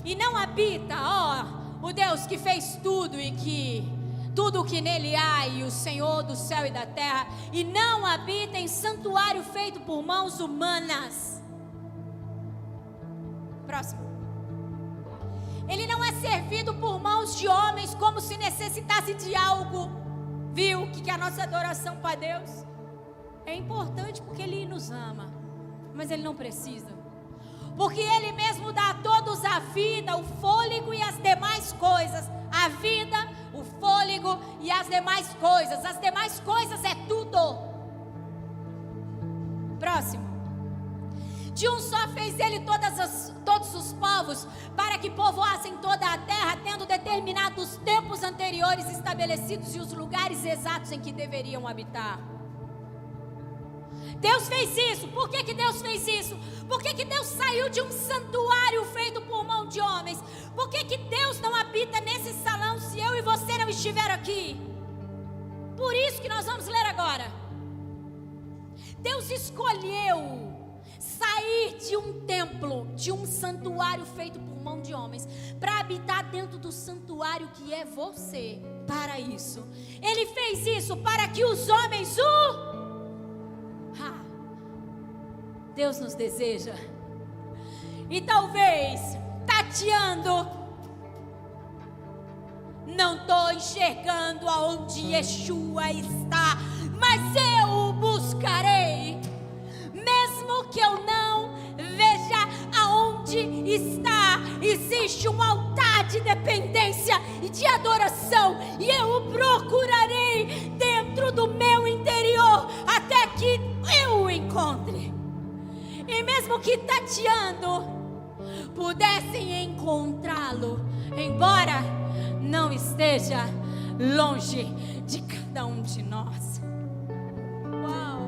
E não habita, o Deus que fez tudo e que tudo o que nele há, e o Senhor do céu e da terra, e não habita em santuário feito por mãos humanas. Próximo. Ele não é servido por mãos de homens como se necessitasse de algo. Viu que a nossa adoração para Deus é importante porque Ele nos ama, mas Ele não precisa, porque Ele mesmo dá a todos a vida, o fôlego e as demais coisas. A vida, o fôlego e as demais coisas. As demais coisas é tudo. Próximo. De um só fez Ele todos os povos, para que povoassem toda a terra, tendo determinado os tempos anteriores estabelecidos e os lugares exatos em que deveriam habitar. Deus fez isso. Por que Deus fez isso? Por que Deus saiu de um santuário feito por mão de homens? Por que Deus não habita nesse salão se eu e você não estiver aqui? Por isso que nós vamos ler agora. Deus escolheu sair de um templo, de um santuário feito por mão de homens, para habitar dentro do santuário que é você. Para isso, Ele fez isso para que os homens Deus nos deseja. E talvez, tateando, não estou enxergando aonde Yeshua está, mas eu o buscarei, mesmo que eu não veja aonde está. Existe um altar de dependência e de adoração, e eu o procurarei dentro do meu interior até que eu o encontre. E mesmo que tateando pudessem encontrá-lo, embora não esteja longe de cada um de nós. Uau!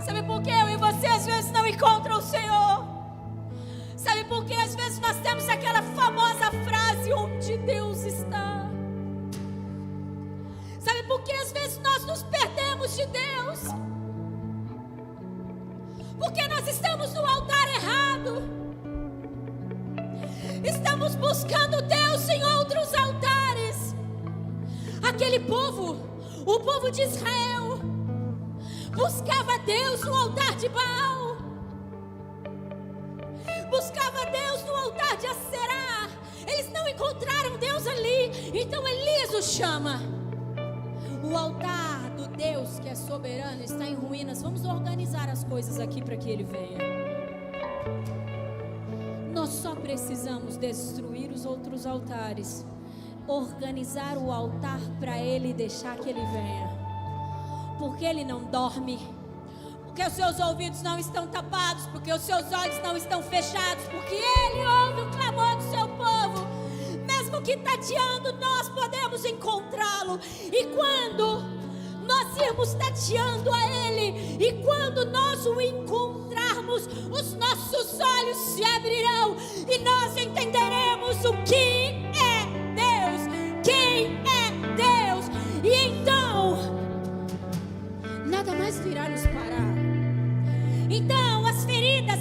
Sabe por que eu e você às vezes não encontram o Senhor? Sabe por que às vezes nós temos aquela famosa frase, onde Deus está? Sabe por que às vezes nós nos perdemos de Deus? Porque nós estamos no altar errado. Estamos buscando Deus em outros altares. Aquele povo, o povo de Israel, buscava Deus no altar de Baal, buscava Deus no altar de Aserá. Eles não encontraram Deus ali. Então Elias o chama. O altar do Deus que é soberano está em ruínas. Vamos organizar as coisas aqui para que Ele venha. Nós só precisamos destruir os outros altares, organizar o altar para Ele e deixar que Ele venha. Porque Ele não dorme, porque os seus ouvidos não estão tapados, porque os seus olhos não estão fechados, porque Ele ouve o clamor do seu povo. Mesmo que tateando, nós podemos encontrá-lo. E quando nós irmos tateando a Ele, e quando nós o encontrarmos, os nossos olhos se abrirão e nós entenderemos o que é Deus, quem é Deus. E então nada mais virá nos parar. Então as feridas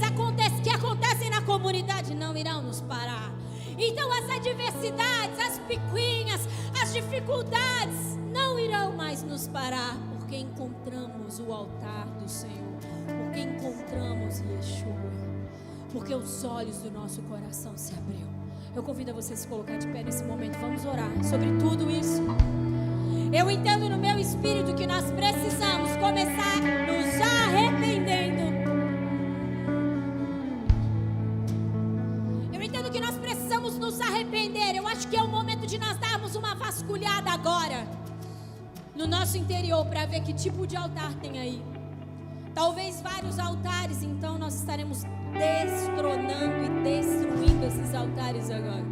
que acontecem na comunidade não irão nos parar. Então as adversidades, as picuinhas, as dificuldades não irão mais nos parar, porque encontramos o altar do Senhor, porque encontramos Yeshua, porque os olhos do nosso coração se abriu. Eu convido a você a se colocar de pé nesse momento. Vamos orar sobre tudo isso. Eu entendo no meu espírito que nós precisamos começar nos arrependendo. Eu entendo que nós precisamos nos arrepender. Eu acho que é o momento de nós darmos uma vasculhada agora no nosso interior para ver que tipo de altar tem aí. Talvez vários altares, então nós estaremos destronando e destruindo esses altares agora.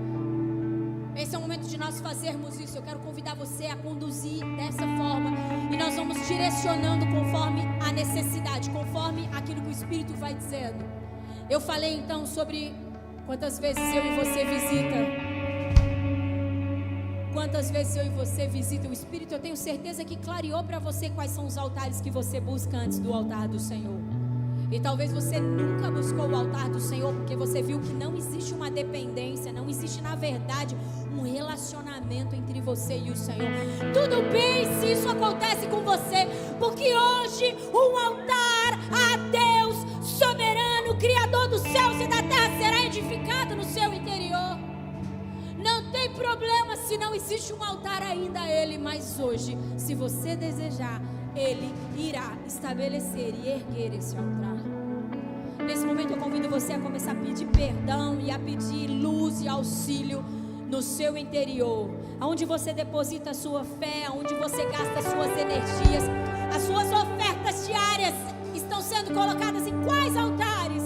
Esse é o momento de nós fazermos isso. Eu quero convidar você a conduzir dessa forma, e nós vamos direcionando conforme a necessidade, conforme aquilo que o Espírito vai dizendo. Eu falei então sobre quantas vezes eu e você visita das vezes eu e você visita o Espírito, eu tenho certeza que clareou para você quais são os altares que você busca antes do altar do Senhor. E talvez você nunca buscou o altar do Senhor porque você viu que não existe uma dependência, não existe na verdade um relacionamento entre você e o Senhor. Tudo bem se isso acontece com você, porque hoje um altar a Deus soberano, Criador dos céus e da terra será edificado no seu interior. Não tem problema se não existe um altar ainda a Ele, mas hoje, se você desejar, Ele irá estabelecer e erguer esse altar. Nesse momento eu convido você a começar a pedir perdão e a pedir luz e auxílio no seu interior, aonde você deposita a sua fé, aonde você gasta as suas energias. As suas ofertas diárias estão sendo colocadas em quais altares?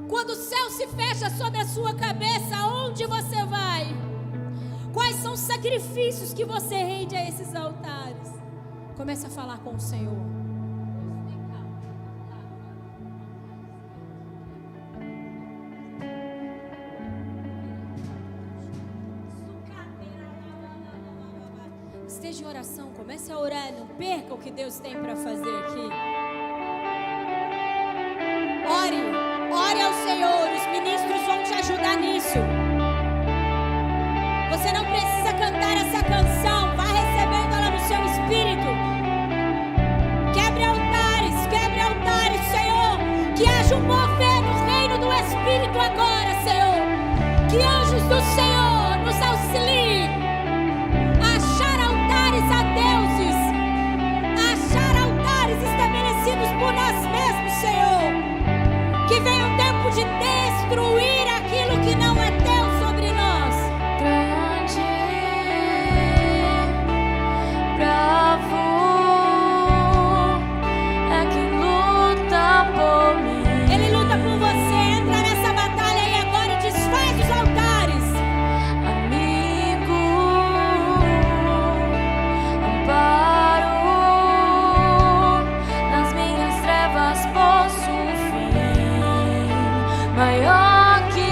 Quando o céu se fecha sobre a sua cabeça, aonde você vai? Quais são os sacrifícios que você rende a esses altares? Comece a falar com o Senhor. Esteja em oração, comece a orar, não perca o que Deus tem para fazer aqui. Ore ao Senhor, os ministros vão te ajudar nisso. Você não precisa cantar essa canção, vá recebendo ela no seu espírito. Quebre altares, Senhor, que haja um mover no reino do Espírito agora, Senhor. Que anjos do Senhor nos auxiliem a achar altares a deuses, a achar altares estabelecidos por nós mesmos, Senhor. Que venha um tempo de destruir aquilo que não é teu sobre nós. Grande, bravo é quem luta por mim. Ele luta por você. Entra nessa batalha e agora desfaz os altares. Amigo, amparo, nas minhas trevas posso um fim maior que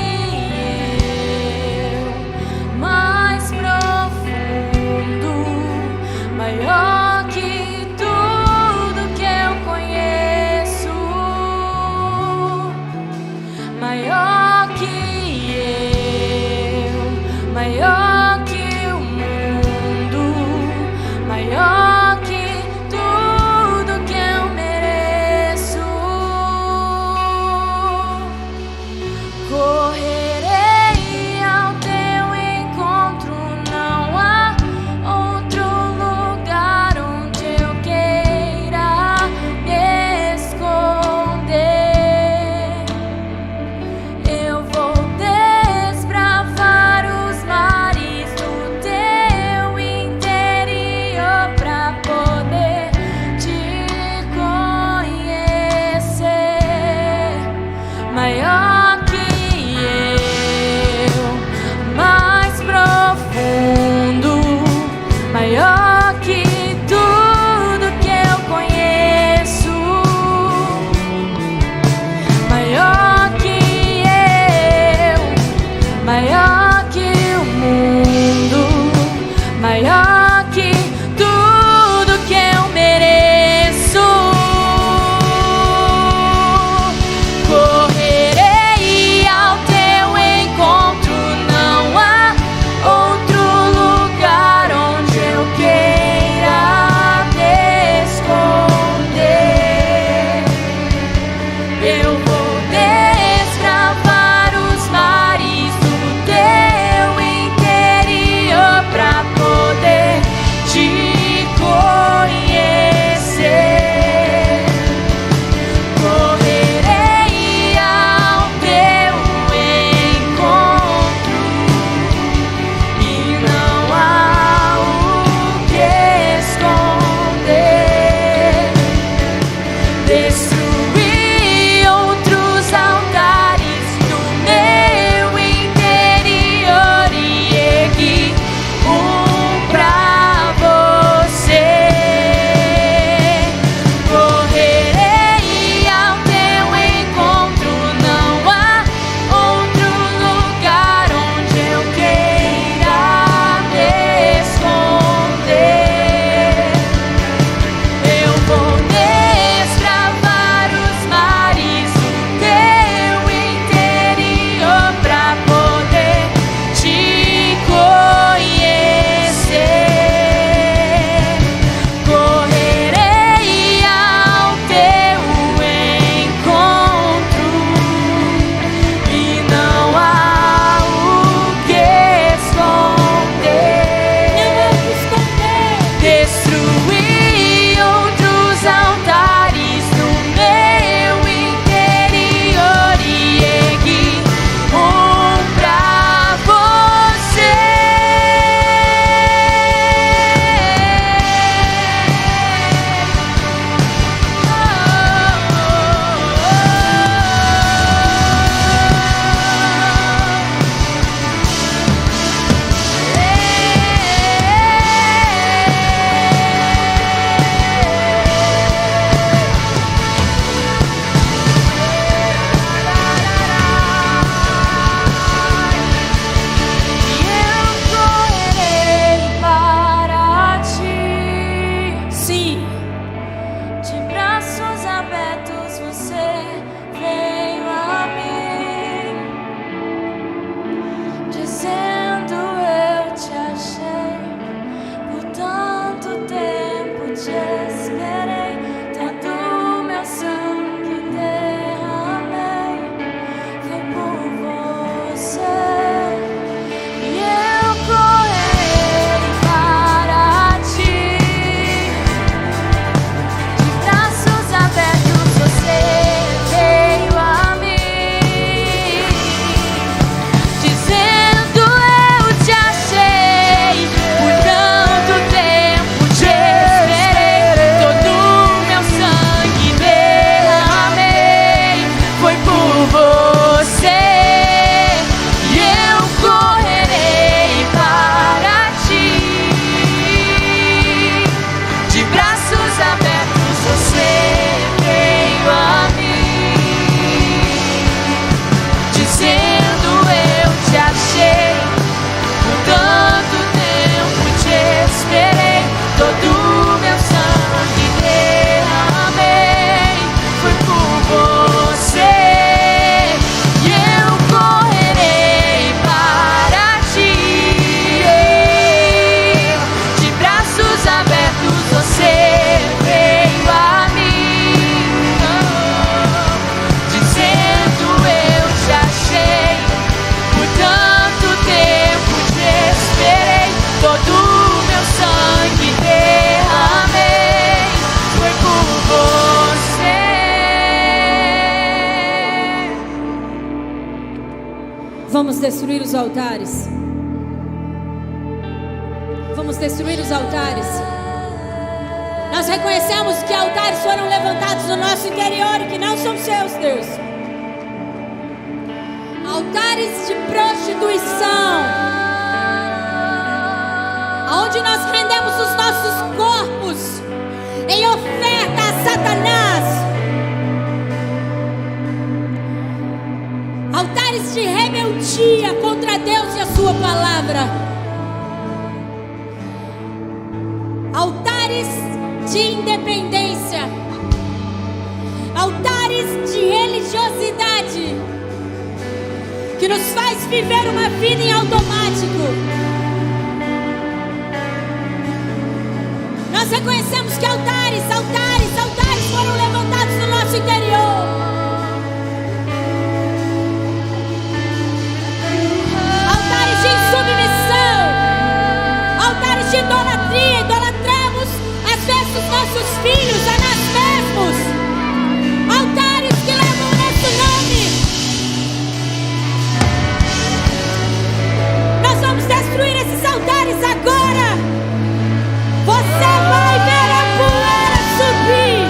Vamos destruir os altares. Vamos destruir os altares. Nós reconhecemos que altares foram levantados no nosso interior e que não são seus, Deus. Altares de prostituição, onde nós rendemos os nossos corpos em oferta a Satanás. Altares de rebeldia contra Deus e a sua palavra. Altares de independência. Altares de religiosidade que nos faz viver uma vida em automático. Nós reconhecemos que altares foram levantados no nosso interior. Altares de insubmissão, altares de idolatria. Idolatramos às vezes os nossos filhos a nós mesmos. Altares que levam o nosso nome. Nós vamos destruir esses altares agora. Você vai ver a poeira subir.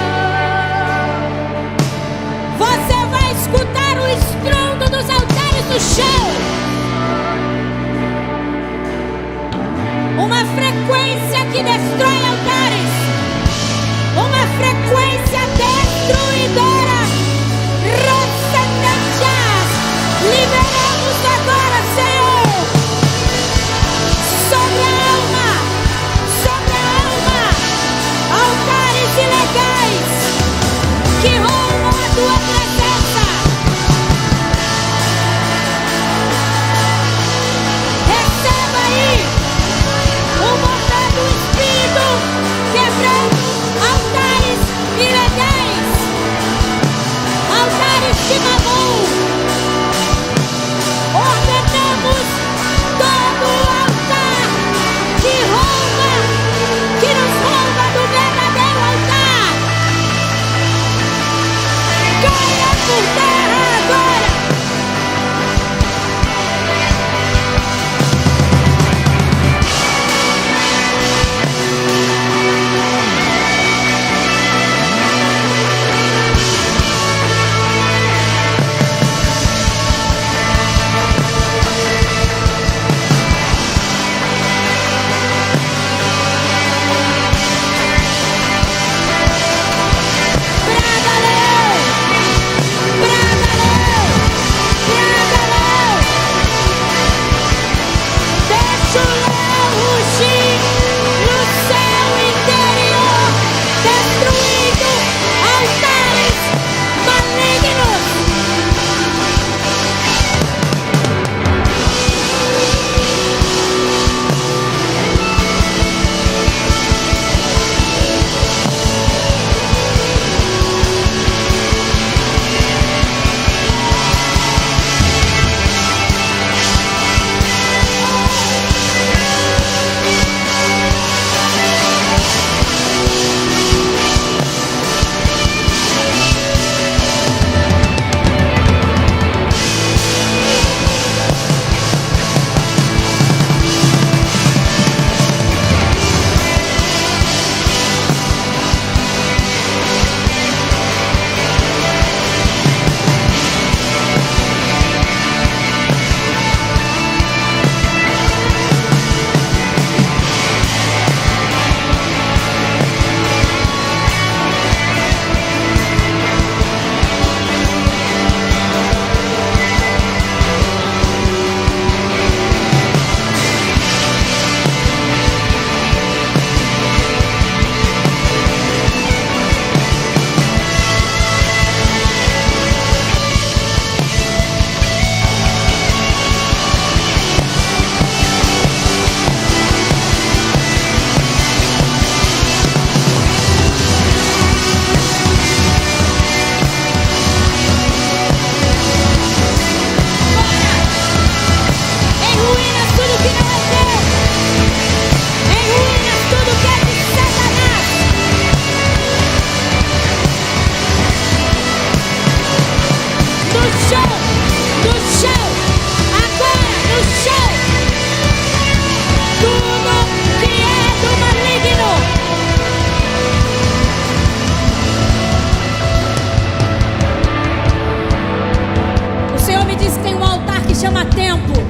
tempo.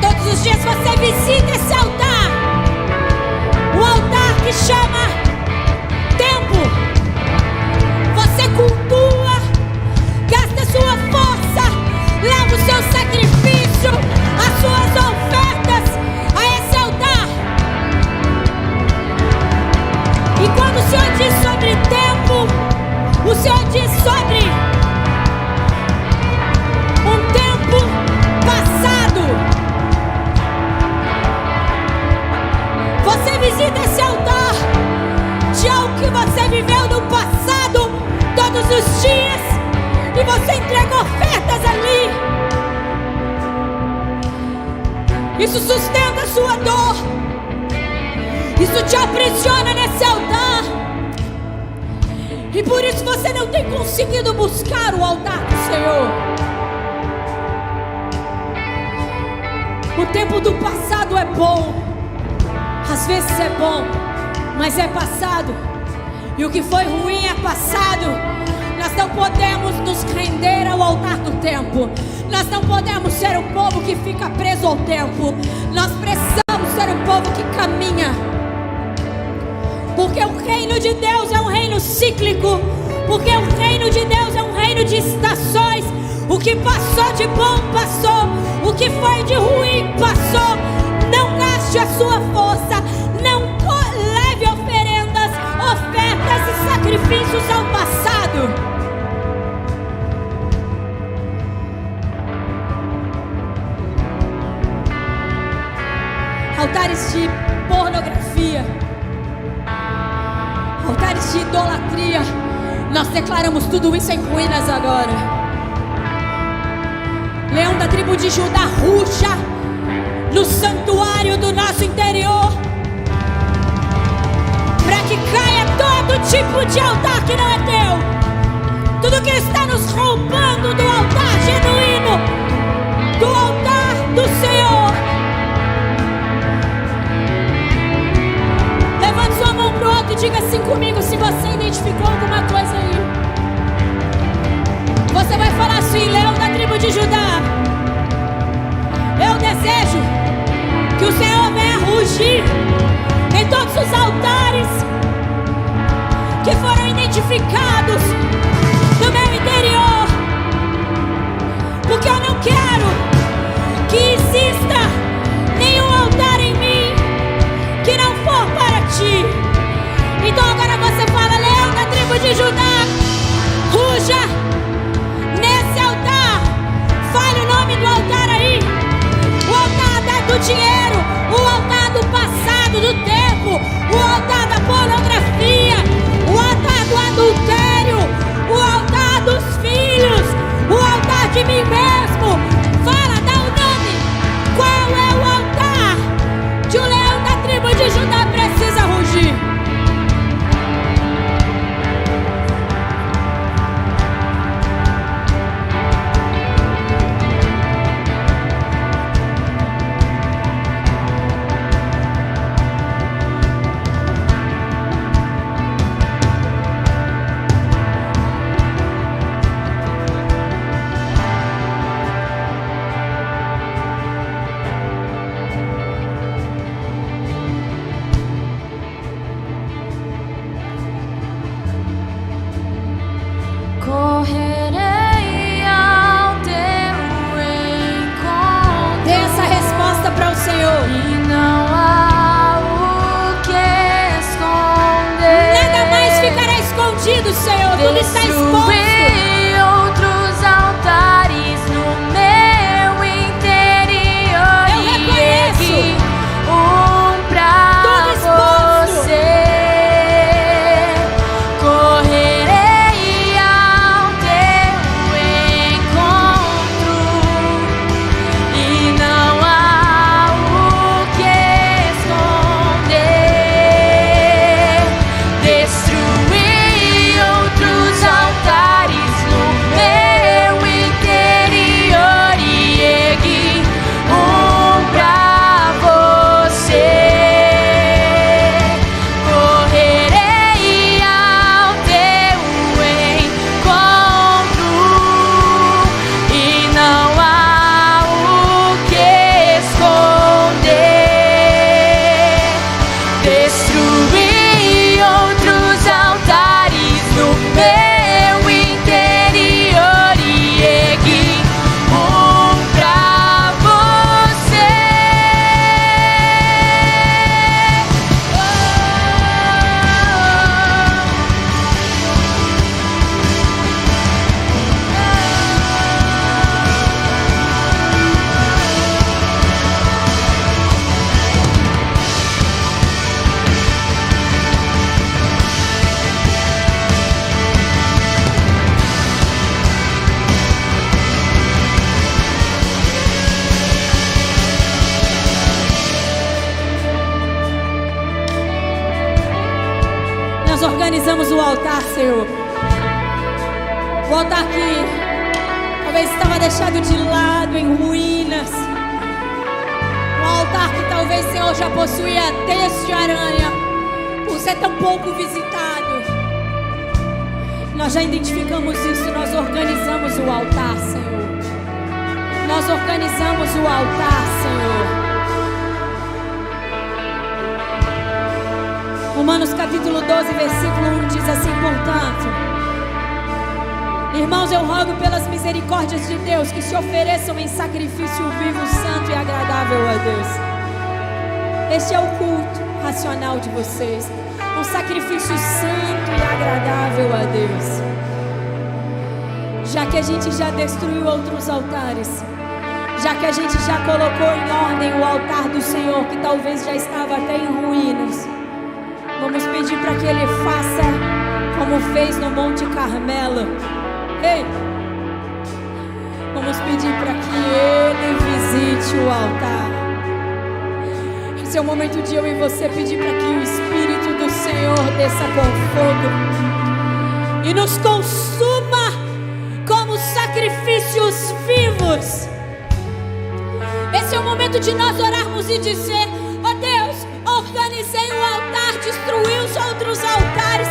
Todos os dias você visita esse altar, o altar que chama tempo. Você cultua, gasta sua força, leva o seu sacrifício, as suas ofertas a esse altar. E quando o Senhor diz sobre tempo, o Senhor diz sobre um tempo passado. Você visita esse altar de algo que você viveu no passado todos os dias e você entrega ofertas ali. Isso sustenta a sua dor. Isso te aprisiona nesse altar. E por isso você não tem conseguido buscar o altar do Senhor. O tempo do passado é bom. Às vezes é bom, mas é passado. E o que foi ruim é passado. Nós não podemos nos render ao altar do tempo. Nós não podemos ser um povo que fica preso ao tempo. Nós precisamos ser um povo que caminha. Porque o reino de Deus é um reino cíclico. Porque o reino de Deus é um reino de estações. O que passou de bom passou. O que foi de ruim passou. Não gaste a sua força. Não leve oferendas, ofertas e sacrifícios ao passado. Altares de pornografia, altares de idolatria, nós declaramos tudo isso em ruínas agora. Leão da tribo de Judá, ruja no santuário do nosso interior, para que caia todo tipo de altar que não é teu. Tudo que está nos roubando do altar genuíno, do altar do Senhor. Levante sua mão pro alto e diga assim comigo, se você identificou alguma coisa aí. Você vai falar assim: leão da tribo de Judá, eu desejo que o Senhor venha rugir em todos os altares que foram identificados no meu interior, porque eu não quero que exista nenhum altar em mim que não for para ti. Então agora você fala: leão da tribo de Judá, ruja nesse altar. Fale o nome do altar aí. O altar do dinheiro, o altar do passado, do tempo, o altar da pornografia, o altar do adultério, o altar dos filhos, o altar de mim mesmo. Fala, dá o nome. Qual é o altar que o leão da tribo de Judá precisa rugir? altar, Senhor. O altar que talvez estava deixado de lado, em ruínas. Um altar que talvez, Senhor, já possuía teias de aranha, por ser tão pouco visitado. Nós já identificamos isso, nós organizamos o altar, Senhor. Nós organizamos o altar, Senhor. Romanos capítulo 12, versículo 1 diz assim: portanto, irmãos, eu rogo pelas misericórdias de Deus que se ofereçam em sacrifício vivo, santo e agradável a Deus. Este é o culto racional de vocês, um sacrifício santo e agradável a Deus. Já que a gente já destruiu outros altares, já que a gente já colocou em ordem o altar do Senhor, que talvez já estava até em ruínas, vamos pedir para que Ele faça como fez no Monte Carmelo. Ei, vamos pedir para que Ele visite o altar. Esse é o momento de eu e você pedir para que o Espírito do Senhor desça com fogo e nos consuma como sacrifícios vivos. Esse é o momento de nós orarmos e dizer: ó Deus, organizei o altar, destruí os outros altares,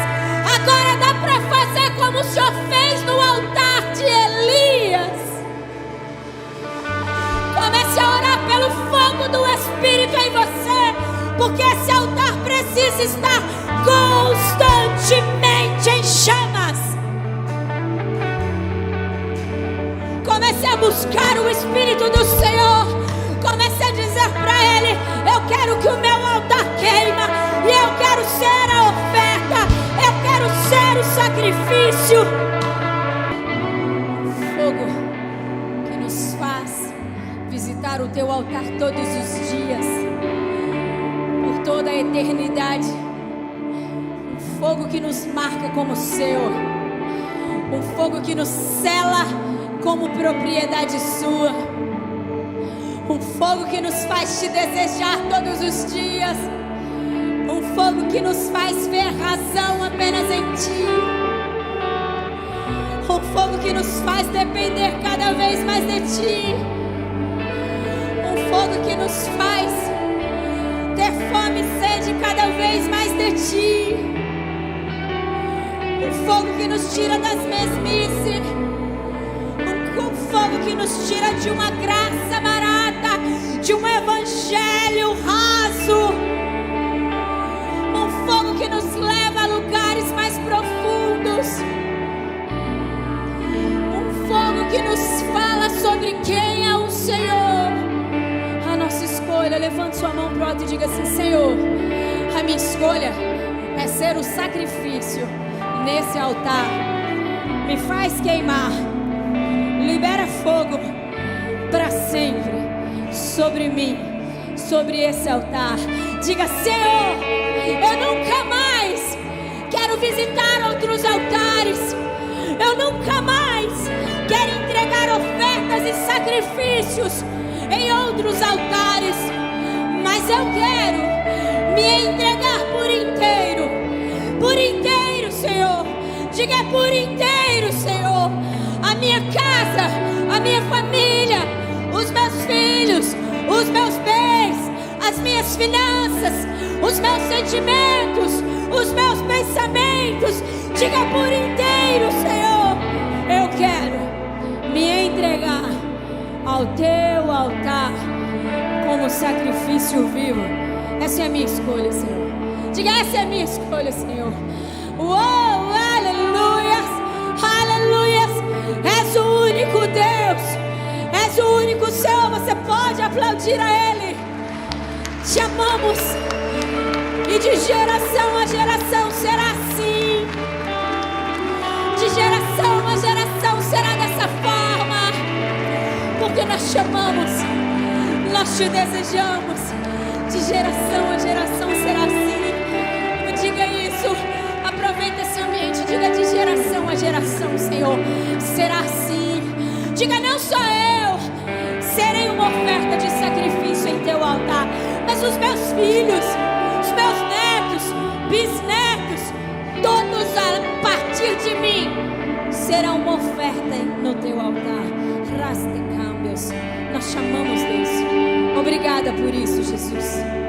agora dá para fazer como o Senhor fez no altar de Elias. Comece a orar pelo fogo do Espírito em você, porque esse altar precisa estar constantemente em chamas. Comece a buscar o Espírito do Senhor. Comece a dizer para Ele: eu quero que o meu altar queima, e eu quero ser a oferta, eu quero ser o sacrifício. Fogo que nos faz visitar o teu altar todos os dias, por toda a eternidade. Um fogo que nos marca como seu, um fogo que nos sela como propriedade sua, um fogo que nos faz te desejar todos os dias, um fogo que nos faz ver razão apenas em ti, um fogo que nos faz depender cada vez mais de ti, um fogo que nos faz ter fome e sede cada vez mais de ti, um fogo que nos tira das mesmices, um fogo que nos tira de uma graça barata, de um evangelho raso, um fogo que nos leva a lugares mais profundos, um fogo que nos fala sobre quem é o Senhor. A nossa escolha, levante sua mão pro alto e diga assim: Senhor, a minha escolha é ser o sacrifício nesse altar. Me faz queimar, libera fogo para sempre sobre mim, sobre esse altar. Diga: Senhor, eu nunca mais quero visitar outros altares, eu nunca mais quero entregar ofertas e sacrifícios em outros altares, mas eu quero me entregar por inteiro, Senhor. Diga: por inteiro, Senhor. A minha casa, a minha família, os meus filhos, os meus bens, as minhas finanças, os meus sentimentos, os meus pensamentos. Diga: por inteiro, Senhor. Eu quero me entregar ao teu altar como sacrifício vivo. Essa é a minha escolha, Senhor. Diga: essa é a minha escolha, Senhor. Uou, aleluias, aleluias. És o único Deus, és o único Senhor. Você pode aplaudir a Ele. Te amamos, e de geração a geração será assim. De geração a geração será dessa forma, porque nós te amamos, nós te desejamos. De geração a geração será assim. Diga isso, aproveita esse ambiente. Diga: de geração a geração, Senhor, será assim. Diga: não só eu serei uma oferta de sacrifício em teu altar, mas os meus filhos, os meus netos, bisnetos, todos teu altar. Raste câmbios. Nós chamamos Deus. Obrigada por isso, Jesus.